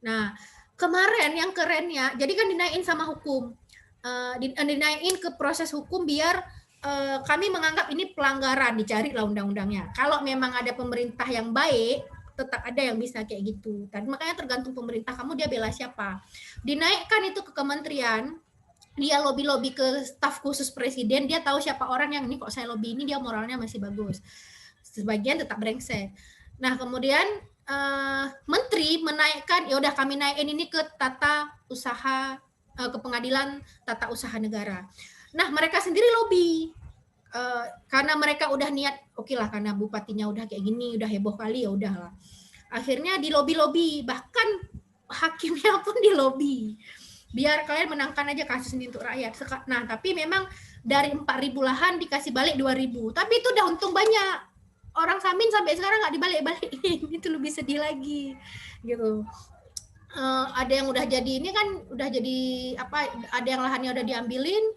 Nah, kemarin yang kerennya, jadi kan dinaikin sama hukum, dinaikin ke proses hukum biar kami menganggap ini pelanggaran, dicarilah undang-undangnya. Kalau memang ada pemerintah yang baik, tetap ada yang bisa kayak gitu. Tapi makanya tergantung pemerintah kamu, dia bela siapa. Dinaikkan itu ke kementerian, dia lobby-lobby ke staf khusus presiden, dia tahu siapa orang yang ini kok saya lobby ini, dia moralnya masih bagus. Sebagian tetap brengsek. Nah, kemudian menteri menaikkan, ya udah kami naikin ini ke tata usaha, ke pengadilan tata usaha negara. Nah, mereka sendiri lobby. Karena mereka udah niat, oke lah karena bupatinya udah kayak gini, udah heboh kali, ya udahlah. Akhirnya di lobby, bahkan hakimnya pun di lobby. Biar kalian menangkan aja kasus ini untuk rakyat. Nah, tapi memang dari 4.000 lahan dikasih balik 2.000. Tapi itu udah untung banyak. Orang Samin sampai sekarang nggak dibalik-balikin. Itu lebih sedih lagi. Gitu. Ada yang udah jadi, ini kan udah jadi apa, ada yang lahannya udah diambilin,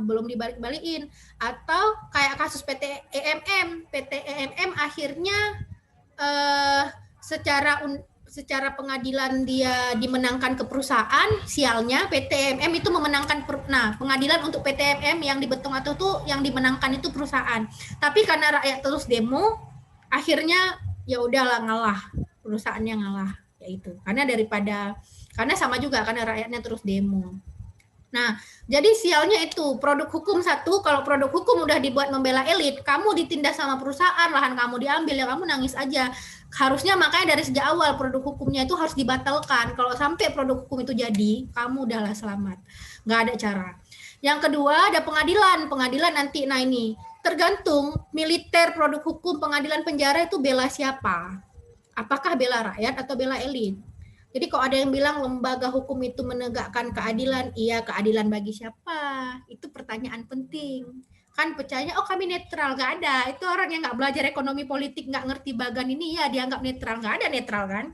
belum dibalik-balikin. Atau kayak kasus PT EMM akhirnya secara pengadilan dia dimenangkan ke perusahaan, sialnya PT EMM itu memenangkan, pengadilan untuk PT EMM yang di Betong Atuh tuh yang dimenangkan itu perusahaan. Tapi karena rakyat terus demo, akhirnya ya udahlah ngalah, perusahaannya ngalah, ya itu. Karena sama juga karena rakyatnya terus demo. Nah, jadi sialnya itu produk hukum satu, kalau produk hukum udah dibuat membela elit, kamu ditindas sama perusahaan, lahan kamu diambil, ya kamu nangis aja. Harusnya makanya dari sejak awal produk hukumnya itu harus dibatalkan. Kalau sampai produk hukum itu jadi, kamu udahlah selamat. Nggak ada cara. Yang kedua ada pengadilan nanti, nah ini tergantung militer, produk hukum, pengadilan, penjara itu bela siapa? Apakah bela rakyat atau bela elit? Jadi kalau ada yang bilang lembaga hukum itu menegakkan keadilan, iya, keadilan bagi siapa? Itu pertanyaan penting. Kan percayanya, oh kami netral, nggak ada. Itu orang yang nggak belajar ekonomi politik, nggak ngerti bagan ini, ya dianggap netral. Nggak ada netral kan?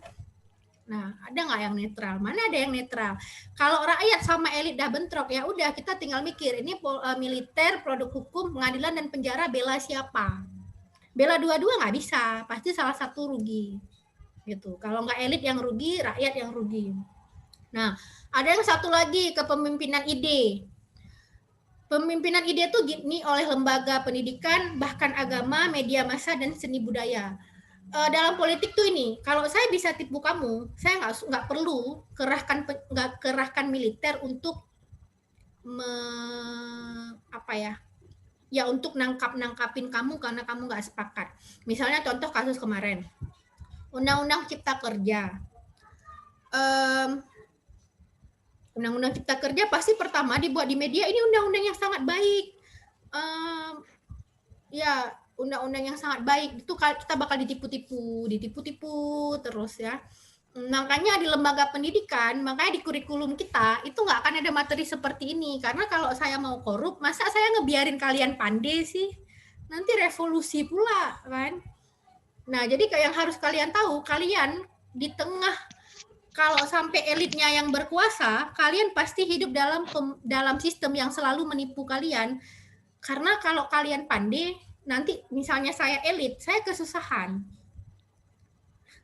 Nah, ada nggak yang netral? Mana ada yang netral? Kalau rakyat sama elit dah bentrok, ya udah kita tinggal mikir, ini militer, produk hukum, pengadilan, dan penjara bela siapa? Bela dua-dua nggak bisa, pasti salah satu rugi. Gitu. Kalau nggak elit yang rugi, rakyat yang rugi. Nah, ada yang satu lagi, kepemimpinan ide. Pemimpinan ide itu gini oleh lembaga pendidikan, bahkan agama, media massa, dan seni budaya. Dalam politik tuh ini, kalau saya bisa tipu kamu, saya nggak perlu kerahkan militer untuk untuk nangkapin kamu karena kamu nggak sepakat. Misalnya contoh kasus kemarin. Undang-undang Cipta Kerja. Undang-undang Cipta Kerja pasti pertama dibuat di media, ini undang-undang yang sangat baik. Undang-undang yang sangat baik. Itu kita bakal ditipu-tipu terus ya. Makanya di lembaga pendidikan, makanya di kurikulum kita itu nggak akan ada materi seperti ini. Karena kalau saya mau korup, masa saya ngebiarin kalian pandai sih? Nanti revolusi pula kan. Nah, jadi yang harus kalian tahu, kalian di tengah, kalau sampai elitnya yang berkuasa, kalian pasti hidup dalam sistem yang selalu menipu kalian. Karena kalau kalian pandai, nanti misalnya saya elit, saya kesusahan.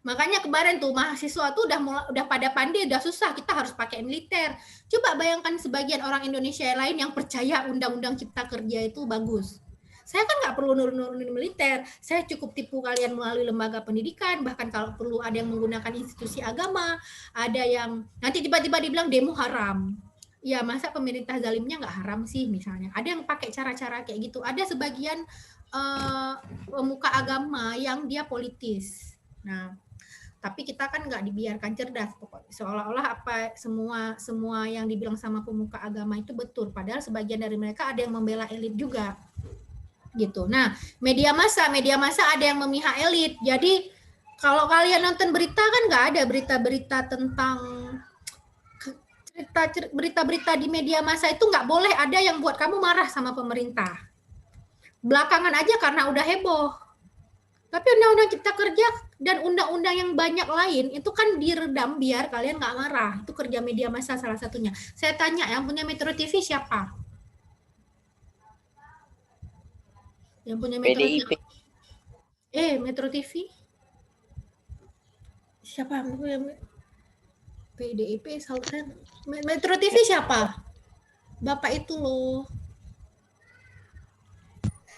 Makanya kemarin tuh mahasiswa tuh udah pada pandai, udah susah, kita harus pakai militer. Coba bayangkan sebagian orang Indonesia lain yang percaya undang-undang Cipta Kerja itu bagus. Saya kan nggak perlu nurunin militer, saya cukup tipu kalian melalui lembaga pendidikan, bahkan kalau perlu ada yang menggunakan institusi agama, ada yang nanti tiba-tiba dibilang demo haram. Ya masa pemerintah zalimnya nggak haram sih misalnya. Ada yang pakai cara-cara kayak gitu. Ada sebagian pemuka agama yang dia politis. Nah, tapi kita kan nggak dibiarkan cerdas pokoknya. Seolah-olah semua yang dibilang sama pemuka agama itu betul. Padahal sebagian dari mereka ada yang membela elit juga. Gitu. Nah, media massa ada yang memihak elit. Jadi kalau kalian nonton berita kan nggak ada berita-berita tentang berita-berita di media massa itu nggak boleh ada yang buat kamu marah sama pemerintah. Belakangan aja karena udah heboh. Tapi undang-undang Cipta Kerja dan undang-undang yang banyak lain itu kan diredam biar kalian nggak marah. Itu kerja media massa salah satunya. Saya tanya, yang punya Metro TV siapa? Yang punya Metro PDIP. TV? Metro TV? Siapa? PDIP, Metro TV siapa? Bapak itu loh.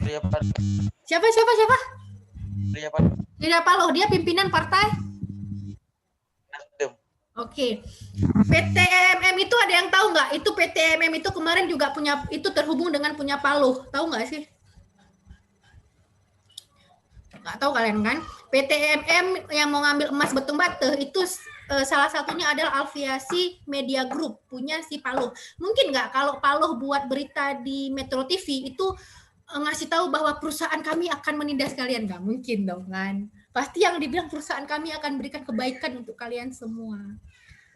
Surya Paloh. Siapa? Surya Paloh. Surya Paloh, dia pimpinan partai? Nasdem. Oke. PTMM itu ada yang tahu nggak? Itu PTMM itu kemarin juga itu terhubung dengan punya Paloh. Tahu nggak sih? Nggak tahu kalian kan? PTMM yang mau ngambil emas Betung Bate itu salah satunya adalah Aviasi Media Group, punya si Paloh. Mungkin nggak kalau Paloh buat berita di Metro TV itu ngasih tahu bahwa perusahaan kami akan menindas kalian? Nggak mungkin dong kan? Pasti yang dibilang perusahaan kami akan berikan kebaikan untuk kalian semua.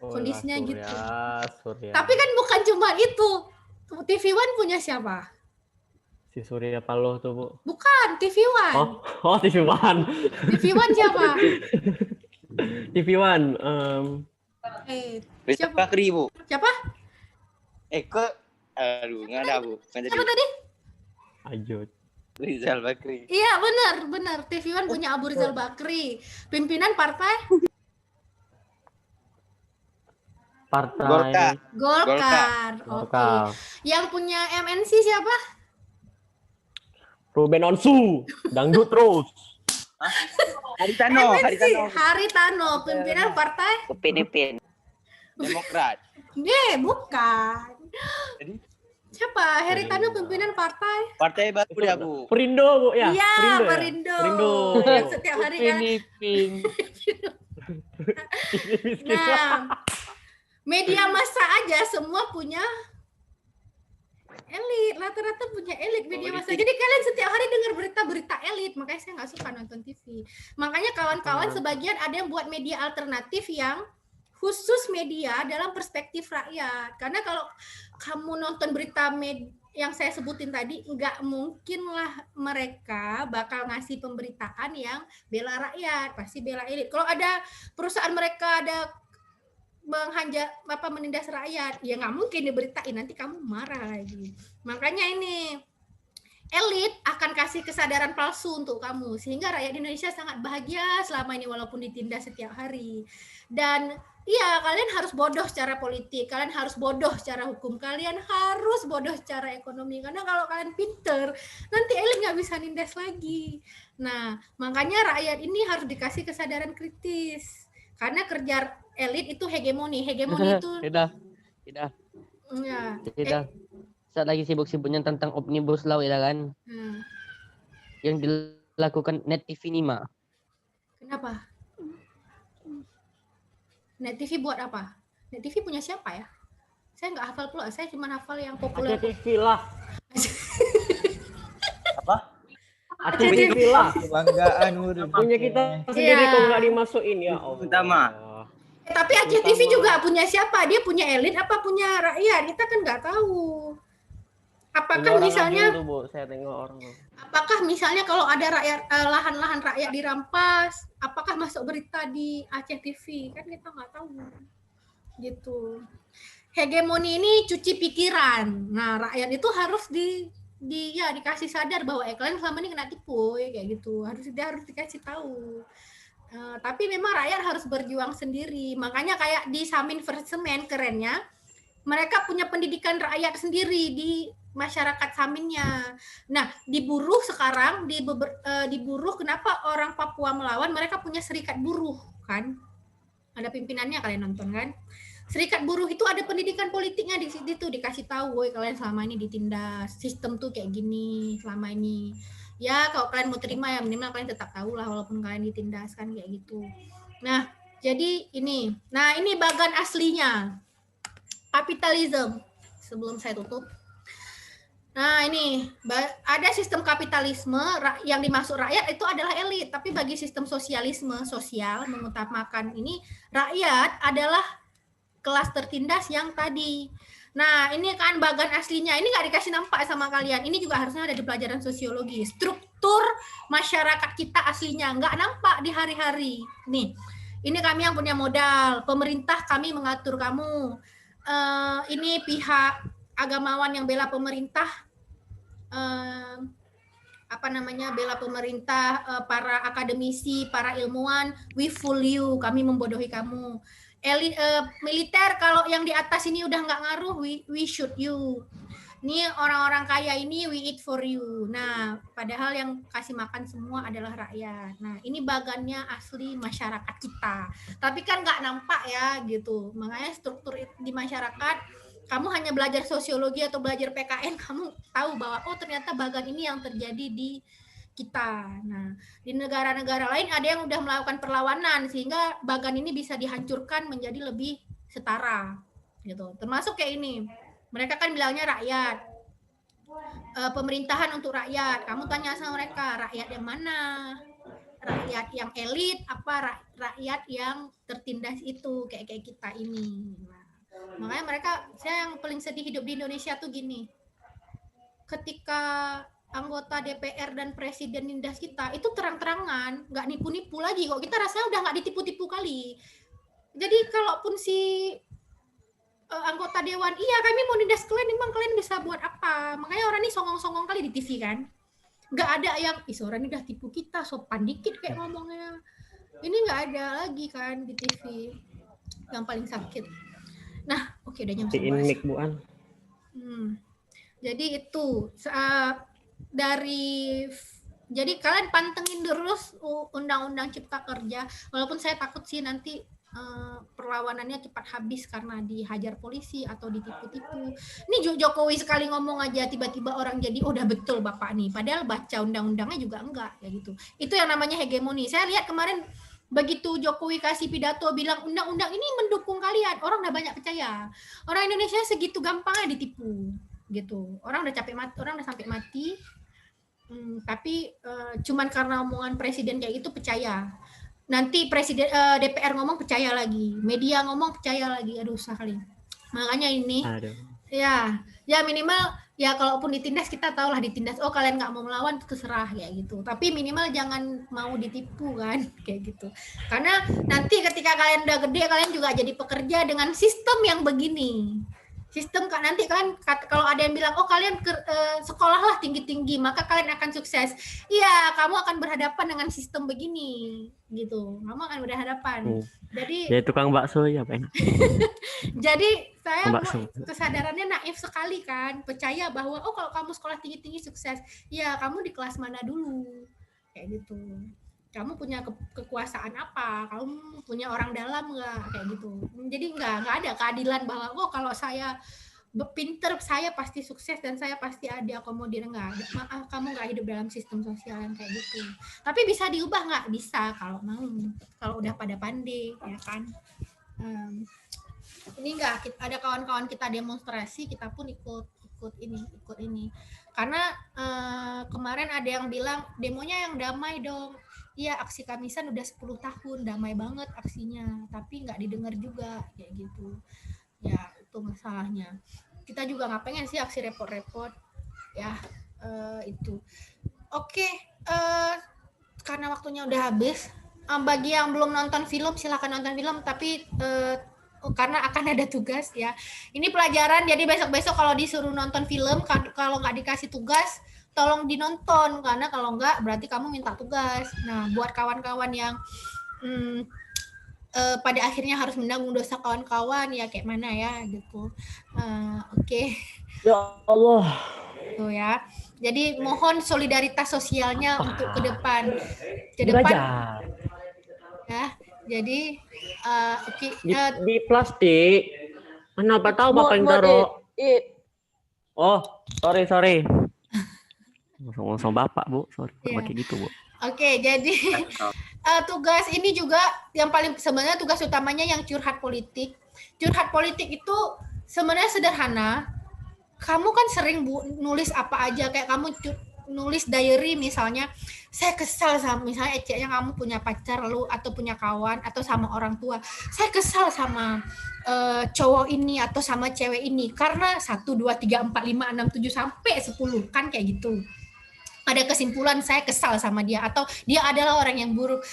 Kondisinya gitu. Surya. Tapi kan bukan cuma itu. TV One punya siapa? Si Surya Paloh tuh, Bu. Bukan, TV One. Oh, TV One. TV One siapa? TV One. Rizal Siapa? Bakri, Bu. Siapa? Aduh, nggak ada, Bu. Nggak jadi. Siapa tadi? Ajut. Rizal Bakri. Iya, benar. TV One punya Abu Rizal Bakri. Pimpinan partai? Partai Golkar. Oke. Golkar. Yang punya MNC siapa? Ruben Onsu, dangdut terus. Haritano. Haritano, pimpinan partai? Upin Demokrat. Bukan. Jadi? Siapa? Haritano pimpinan partai? Partai baru ya, Bu. Perindo, Bu, ya? Iya, Perindo. Perindo. Yang setiap hari kan. Nah, media massa aja semua punya elit, rata-rata punya elit media massa. Jadi kalian setiap hari dengar berita-berita elit, makanya saya nggak suka nonton TV. Makanya kawan-kawan sebagian ada yang buat media alternatif yang khusus media dalam perspektif rakyat. Karena kalau kamu nonton berita yang saya sebutin tadi, nggak mungkin lah mereka bakal ngasih pemberitaan yang bela rakyat, pasti bela elit. Kalau ada perusahaan mereka ada menindas rakyat, ya nggak mungkin diberitain, nanti kamu marah lagi. Makanya ini elit akan kasih kesadaran palsu untuk kamu sehingga rakyat Indonesia sangat bahagia selama ini walaupun ditindas setiap hari. Dan iya, kalian harus bodoh secara politik, kalian harus bodoh secara hukum, kalian harus bodoh secara ekonomi, karena kalau kalian pinter nanti elit nggak bisa nindas lagi. Nah, makanya rakyat ini harus dikasih kesadaran kritis. Karena kerja elit itu hegemoni itu. Tidak. Ya. Tidak. Saat lagi sibuk-sibuknya tentang Omnibus Law ya kan? Yang dilakukan Net TV Nima. Kenapa? Net TV buat apa? Net TV punya siapa ya? Saya nggak hafal pula. Saya cuma hafal yang populer. TV lah. Apa? TV lah. Kebanggaan Punya kita sendiri kok nggak dimasukin ya Allah. Utama. Tapi Aceh TV juga punya siapa? Dia punya elit apa punya rakyat? Kita kan nggak tahu. Apakah misalnya tuh, Bu. Saya tengok orang. Apakah misalnya kalau ada lahan-lahan rakyat dirampas, apakah masuk berita di Aceh TV? Kan kita nggak tahu. Gitu. Hegemoni ini cuci pikiran. Nah, rakyat itu harus dikasih sadar bahwa kalian selama ini kena tipu kayak gitu. Harus dikasih tahu. Tapi memang rakyat harus berjuang sendiri. Makanya kayak di Samin versus Semen kerennya, mereka punya pendidikan rakyat sendiri di masyarakat Saminnya. Nah, di buruh sekarang di buruh, kenapa orang Papua melawan? Mereka punya serikat buruh kan? Ada pimpinannya, kalian nonton kan? Serikat buruh itu ada pendidikan politiknya di situ, dikasih tahu, woi kalian selama ini ditindas, sistem tuh kayak gini selama ini. Ya, kalau kalian mau terima ya minimal kalian tetap tahu lah walaupun kalian ditindas kan kayak gitu. Nah, jadi ini. Nah, ini bagan aslinya. Kapitalisme. Sebelum saya tutup. Nah, ini ada sistem kapitalisme yang dimaksud rakyat itu adalah elit, tapi bagi sistem sosialisme sosial mengutamakan ini rakyat adalah kelas tertindas yang tadi. Nah, ini kan bagan aslinya. Ini nggak dikasih nampak sama kalian. Ini juga harusnya ada di pelajaran sosiologi. Struktur masyarakat kita aslinya nggak nampak di hari-hari. Nih, ini kami yang punya modal. Pemerintah kami mengatur kamu. Ini pihak agamawan yang bela pemerintah. Bela pemerintah, para akademisi, para ilmuwan. We fool you. Kami membodohi kamu. Militer kalau yang di atas ini udah nggak ngaruh, we shoot you. Nih orang-orang kaya ini we eat for you. Nah, padahal yang kasih makan semua adalah rakyat. Nah, ini bagannya asli masyarakat kita. Tapi kan nggak nampak ya gitu. Makanya struktur di masyarakat, kamu hanya belajar sosiologi atau belajar PKN, kamu tahu bahwa oh ternyata bagan ini yang terjadi di kita. Nah, di negara-negara lain ada yang udah melakukan perlawanan sehingga bagan ini bisa dihancurkan menjadi lebih setara gitu. Termasuk kayak ini. Mereka kan bilangnya rakyat. Pemerintahan untuk rakyat. Kamu tanya sama mereka, rakyat yang mana? Rakyat yang elit apa rakyat yang tertindas itu kayak kita ini. Nah, makanya mereka, saya yang paling sedih hidup di Indonesia tuh gini. Ketika anggota DPR dan presiden nindas kita itu terang-terangan, nggak nipu-nipu lagi kok. Kita rasanya udah nggak ditipu-tipu kali. Jadi kalaupun si anggota dewan, iya kami mau nindas kalian, emang kalian bisa buat apa? Makanya orang ini songong-songong kali di TV kan. Nggak ada yang, orang ini udah tipu kita, sopan dikit kayak ngomongnya. Ini nggak ada lagi kan di TV. Yang paling sakit. Nah, oke udah jam 11. Jadi itu jadi kalian pantengin terus undang-undang cipta kerja, walaupun saya takut sih nanti perlawanannya cepat habis karena dihajar polisi atau ditipu-tipu. Ini Jokowi sekali ngomong aja tiba-tiba orang jadi udah betul Bapak nih, padahal baca undang-undangnya juga enggak ya gitu. Itu yang namanya hegemoni. Saya lihat kemarin begitu Jokowi kasih pidato bilang undang-undang ini mendukung kalian, orang udah banyak percaya. Orang Indonesia segitu gampangnya ditipu gitu. Orang udah capek mati, orang udah sampai mati. Tapi cuman karena omongan presiden kayak gitu percaya. Nanti presiden DPR ngomong percaya lagi, media ngomong percaya lagi. Aduh sekali. Makanya ini ya minimal ya kalaupun ditindas kita tahulah ditindas. Oh kalian nggak mau melawan terserah ya gitu. Tapi minimal jangan mau ditipu kan kayak gitu. Karena nanti ketika kalian udah gede kalian juga jadi pekerja dengan sistem yang begini. Sistem kan nanti kan kalau ada yang bilang oh kalian sekolahlah tinggi-tinggi maka kalian akan sukses. Iya, kamu akan berhadapan dengan sistem begini gitu. Kamu akan berhadapan. Jadi tukang bakso ya, Pak. Jadi saya kesadarannya naif sekali kan, percaya bahwa oh kalau kamu sekolah tinggi-tinggi sukses. Ya, kamu di kelas mana dulu? Kayak gitu. Kamu punya kekuasaan apa? Kamu punya orang dalam nggak? Kayak gitu. Jadi nggak ada keadilan bahwa oh kalau saya pinter saya pasti sukses dan saya pasti ada akomodir. Nggak. Maaf, kamu nggak hidup dalam sistem sosial yang kayak gitu. Tapi bisa diubah nggak? Bisa kalau mau. Kalau udah pada pandai, ya kan. Ini nggak ada kawan-kawan kita demonstrasi, kita pun ikut ini. Karena kemarin ada yang bilang demonya yang damai dong. Iya, aksi Kamisan udah 10 tahun, damai banget aksinya, tapi nggak didengar juga, kayak gitu. Ya, itu masalahnya. Kita juga nggak pengen sih aksi repot-repot, ya, itu. Oke, karena waktunya udah habis, bagi yang belum nonton film, silakan nonton film, tapi karena akan ada tugas, ya. Ini pelajaran, jadi besok-besok kalau disuruh nonton film, kalau nggak dikasih tugas, tolong dinonton, karena kalau enggak berarti kamu minta tugas. Nah, buat kawan-kawan yang pada akhirnya harus menanggung dosa kawan-kawan ya kayak mana ya gitu. Oke. Ya Allah. Tuh ya. Jadi mohon solidaritas sosialnya untuk ke depan. Ya. Jadi oke. Di plastik. Kenapa tahu Bapak yang taruh? Oh, sorry. Ngomong Bapak, Bu. Sorry, pakai gitu, Bu. Oke, jadi tugas ini juga yang paling sebenarnya tugas utamanya yang curhat politik. Curhat politik itu sebenarnya sederhana. Kamu kan sering nulis apa aja, kayak kamu nulis diary misalnya, saya kesal sama misalnya eceknya kamu punya pacar lalu atau punya kawan atau sama orang tua. Saya kesal sama cowok ini atau sama cewek ini karena 1 2 3 4 5 6 7 sampai 10 kan kayak gitu. Ada kesimpulan saya kesal sama dia atau dia adalah orang yang buruk,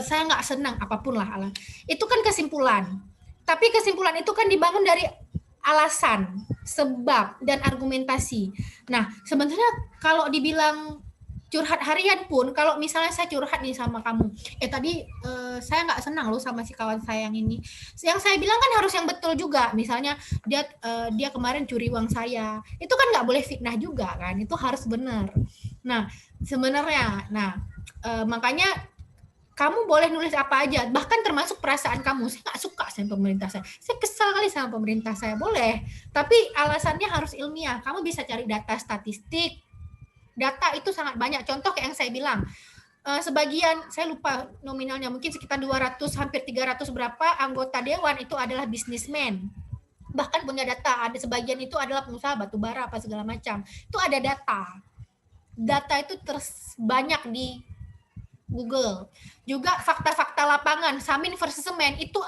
saya nggak senang apapun lah alam. Itu kan kesimpulan. Tapi kesimpulan itu kan dibangun dari alasan, sebab dan argumentasi. Nah, sebenarnya kalau dibilang curhat harian pun, kalau misalnya saya curhat nih sama kamu, tadi saya nggak senang loh sama si kawan saya yang ini. Yang saya bilang kan harus yang betul juga. Misalnya dia kemarin curi uang saya, itu kan nggak boleh fitnah juga kan, itu harus benar. Nah sebenarnya, makanya kamu boleh nulis apa aja, bahkan termasuk perasaan kamu. Saya nggak suka sama pemerintah saya kesal kali sama pemerintah saya, boleh. Tapi alasannya harus ilmiah. Kamu bisa cari data statistik. Data itu sangat banyak. Contoh kayak yang saya bilang, sebagian, saya lupa nominalnya, mungkin sekitar 200, hampir 300 berapa anggota dewan itu adalah bisnismen. Bahkan punya data, ada sebagian itu adalah pengusaha batu bara, apa segala macam. Itu ada data. Data itu banyak di Google. Juga fakta-fakta lapangan, Samin versus Semen, itu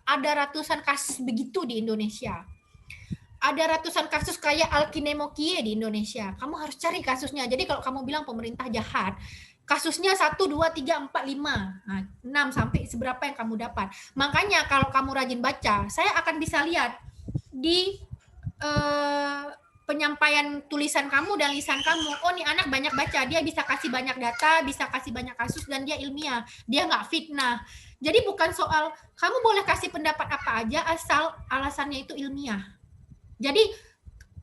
ada ratusan kasus begitu di Indonesia. Ada ratusan kasus kayak Alkinemokie di Indonesia. Kamu harus cari kasusnya. Jadi kalau kamu bilang pemerintah jahat, kasusnya 1, 2, 3, 4, 5. Nah, 6 sampai seberapa yang kamu dapat. Makanya kalau kamu rajin baca, saya akan bisa lihat di penyampaian tulisan kamu dan lisan kamu, oh nih anak banyak baca, dia bisa kasih banyak data, bisa kasih banyak kasus, dan dia ilmiah, dia nggak fitnah. Jadi bukan soal kamu boleh kasih pendapat apa aja asal alasannya itu ilmiah. Jadi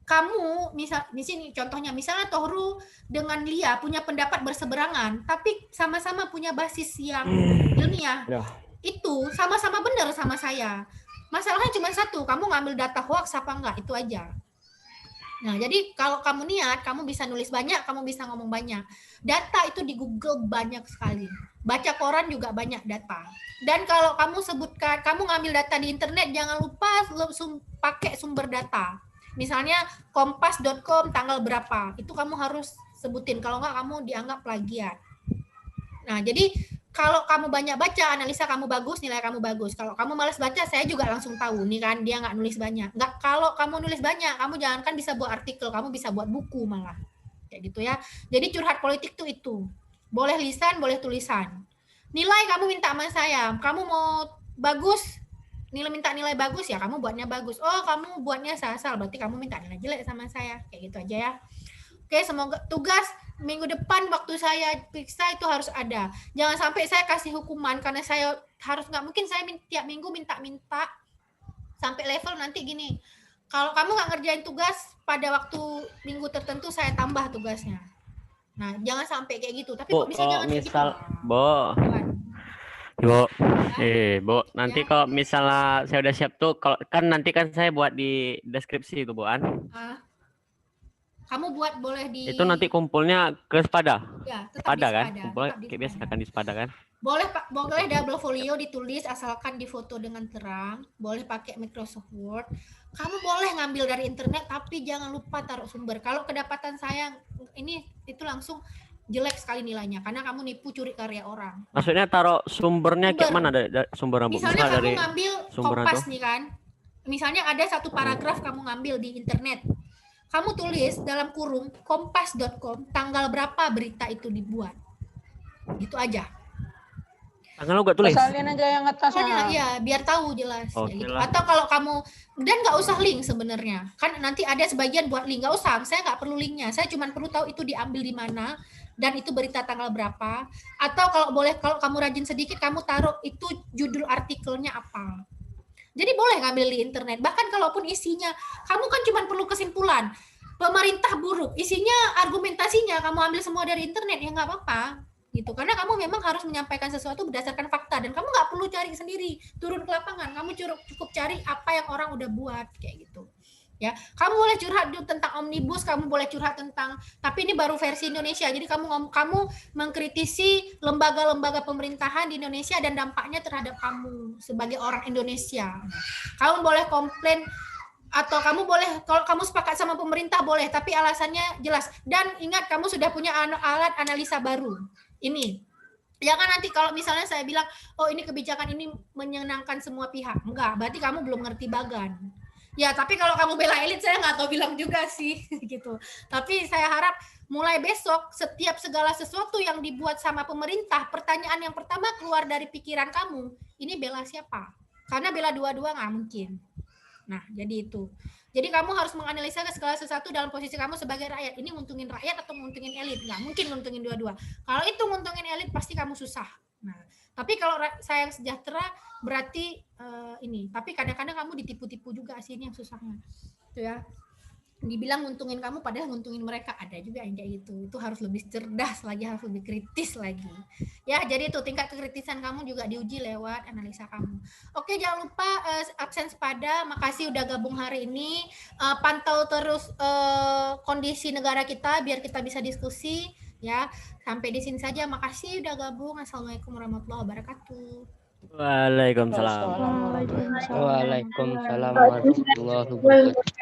kamu misal di sini contohnya, misalnya Tohru dengan Lia punya pendapat berseberangan, tapi sama-sama punya basis yang ilmiah, itu sama-sama benar sama saya. Masalahnya cuma satu, kamu ngambil data hoax apa enggak, itu aja. Nah, jadi kalau kamu niat, kamu bisa nulis banyak, kamu bisa ngomong banyak. Data itu di Google banyak sekali. Baca koran juga banyak data. Dan kalau kamu sebutkan, kamu ngambil data di internet, jangan lupa pakai sumber data. Misalnya kompas.com tanggal berapa, itu kamu harus sebutin. Kalau enggak, kamu dianggap plagiat. Nah, jadi kalau kamu banyak baca, analisa kamu bagus, nilai kamu bagus. Kalau kamu malas baca, saya juga langsung tahu. Nih kan, dia nggak nulis banyak. Nggak, kalau kamu nulis banyak, kamu jangankan bisa buat artikel, kamu bisa buat buku malah. Kayak gitu ya. Jadi curhat politik tuh itu. Boleh lisan, boleh tulisan. Nilai kamu minta sama saya. Kamu mau bagus, minta nilai bagus ya, kamu buatnya bagus. Oh, kamu buatnya asal, berarti kamu minta nilai jelek sama saya. Kayak gitu aja ya. Oke, semoga tugas minggu depan waktu saya periksa itu harus ada. Jangan sampai saya kasih hukuman karena saya harus, nggak mungkin saya tiap minggu minta sampai level nanti gini. Kalau kamu nggak ngerjain tugas pada waktu minggu tertentu, saya tambah tugasnya. Nah, jangan sampai kayak gitu. Tapi kok bisa jangan kayak gitu. Bu, nanti ya. Kalau misalnya saya udah siap tuh, kalau kan nanti kan saya buat di deskripsi itu, Bu An. Kamu buat boleh di... Itu nanti kumpulnya ke Sepada? Ya, tetap Sepada di Sepada. Kan? Kumpulnya kayak biasa kan di Sepada kan? Boleh double folio ditulis asalkan difoto dengan terang. Boleh pakai Microsoft Word. Kamu boleh ngambil dari internet, tapi jangan lupa taruh sumber. Kalau kedapatan saya, itu langsung jelek sekali nilainya. Karena kamu nipu, curi karya orang. Maksudnya taruh sumbernya kayak mana? Sumbernya, Bu? Misalnya kamu ngambil Kompas itu? nih kan. Misalnya ada satu paragraf kamu ngambil di internet. Kamu tulis dalam kurung kompas.com tanggal berapa berita itu dibuat. Gitu aja. Tanggal lu gak tulis? Salin aja yang atasnya. Iya, biar tahu jelas. Okay gitu. lah. Atau kalau kamu, dan nggak usah link sebenarnya. Kan nanti ada sebagian buat link, nggak usah. Saya nggak perlu linknya. Saya cuma perlu tahu itu diambil di mana dan itu berita tanggal berapa. Atau kalau kamu rajin sedikit, kamu taruh itu judul artikelnya apa. Jadi boleh ngambil di internet. Bahkan kalaupun isinya, kamu kan cuma perlu kesimpulan. Pemerintah buruk, isinya argumentasinya kamu ambil semua dari internet, ya nggak apa-apa. Gitu. Karena kamu memang harus menyampaikan sesuatu berdasarkan fakta. Dan kamu nggak perlu cari sendiri, turun ke lapangan. Kamu cukup cari apa yang orang udah buat. Kayak gitu. Ya, kamu boleh curhat tentang omnibus, kamu boleh curhat tentang, tapi ini baru versi Indonesia. Jadi kamu mengkritisi lembaga-lembaga pemerintahan di Indonesia dan dampaknya terhadap kamu sebagai orang Indonesia. Kamu boleh komplain atau kamu boleh, kalau kamu sepakat sama pemerintah boleh, tapi alasannya jelas. Dan ingat, kamu sudah punya alat analisa baru. Ini. Jangan nanti kalau misalnya saya bilang, oh ini kebijakan ini menyenangkan semua pihak. Enggak, berarti kamu belum ngerti bagan. Ya, tapi kalau kamu bela elit, saya nggak tahu bilang juga sih, gitu. Tapi saya harap mulai besok, setiap segala sesuatu yang dibuat sama pemerintah, pertanyaan yang pertama keluar dari pikiran kamu, ini bela siapa? Karena bela dua-dua nggak mungkin. Nah, jadi itu. Jadi kamu harus menganalisa segala sesuatu dalam posisi kamu sebagai rakyat. Ini nguntungin rakyat atau nguntungin elit? Nggak mungkin nguntungin dua-dua. Kalau itu nguntungin elit, pasti kamu susah. Nah, tapi kalau sayang sejahtera berarti ini. Tapi kadang-kadang kamu ditipu-tipu juga sih, ini yang susahnya. Itu ya. Dibilang nguntungin kamu padahal nguntungin mereka, ada juga yang kayak gitu. Itu harus lebih cerdas lagi, harus lebih kritis lagi ya. Jadi itu tingkat kekritisan kamu juga diuji lewat analisa kamu. Oke, jangan lupa absen sepada, makasih udah gabung hari ini. Pantau terus kondisi negara kita biar kita bisa diskusi ya. Sampai di sini saja, makasih udah gabung. Assalamualaikum warahmatullahi wabarakatuh. Waalaikumsalam. Waalaikumsalam warahmatullahi wabarakatuh.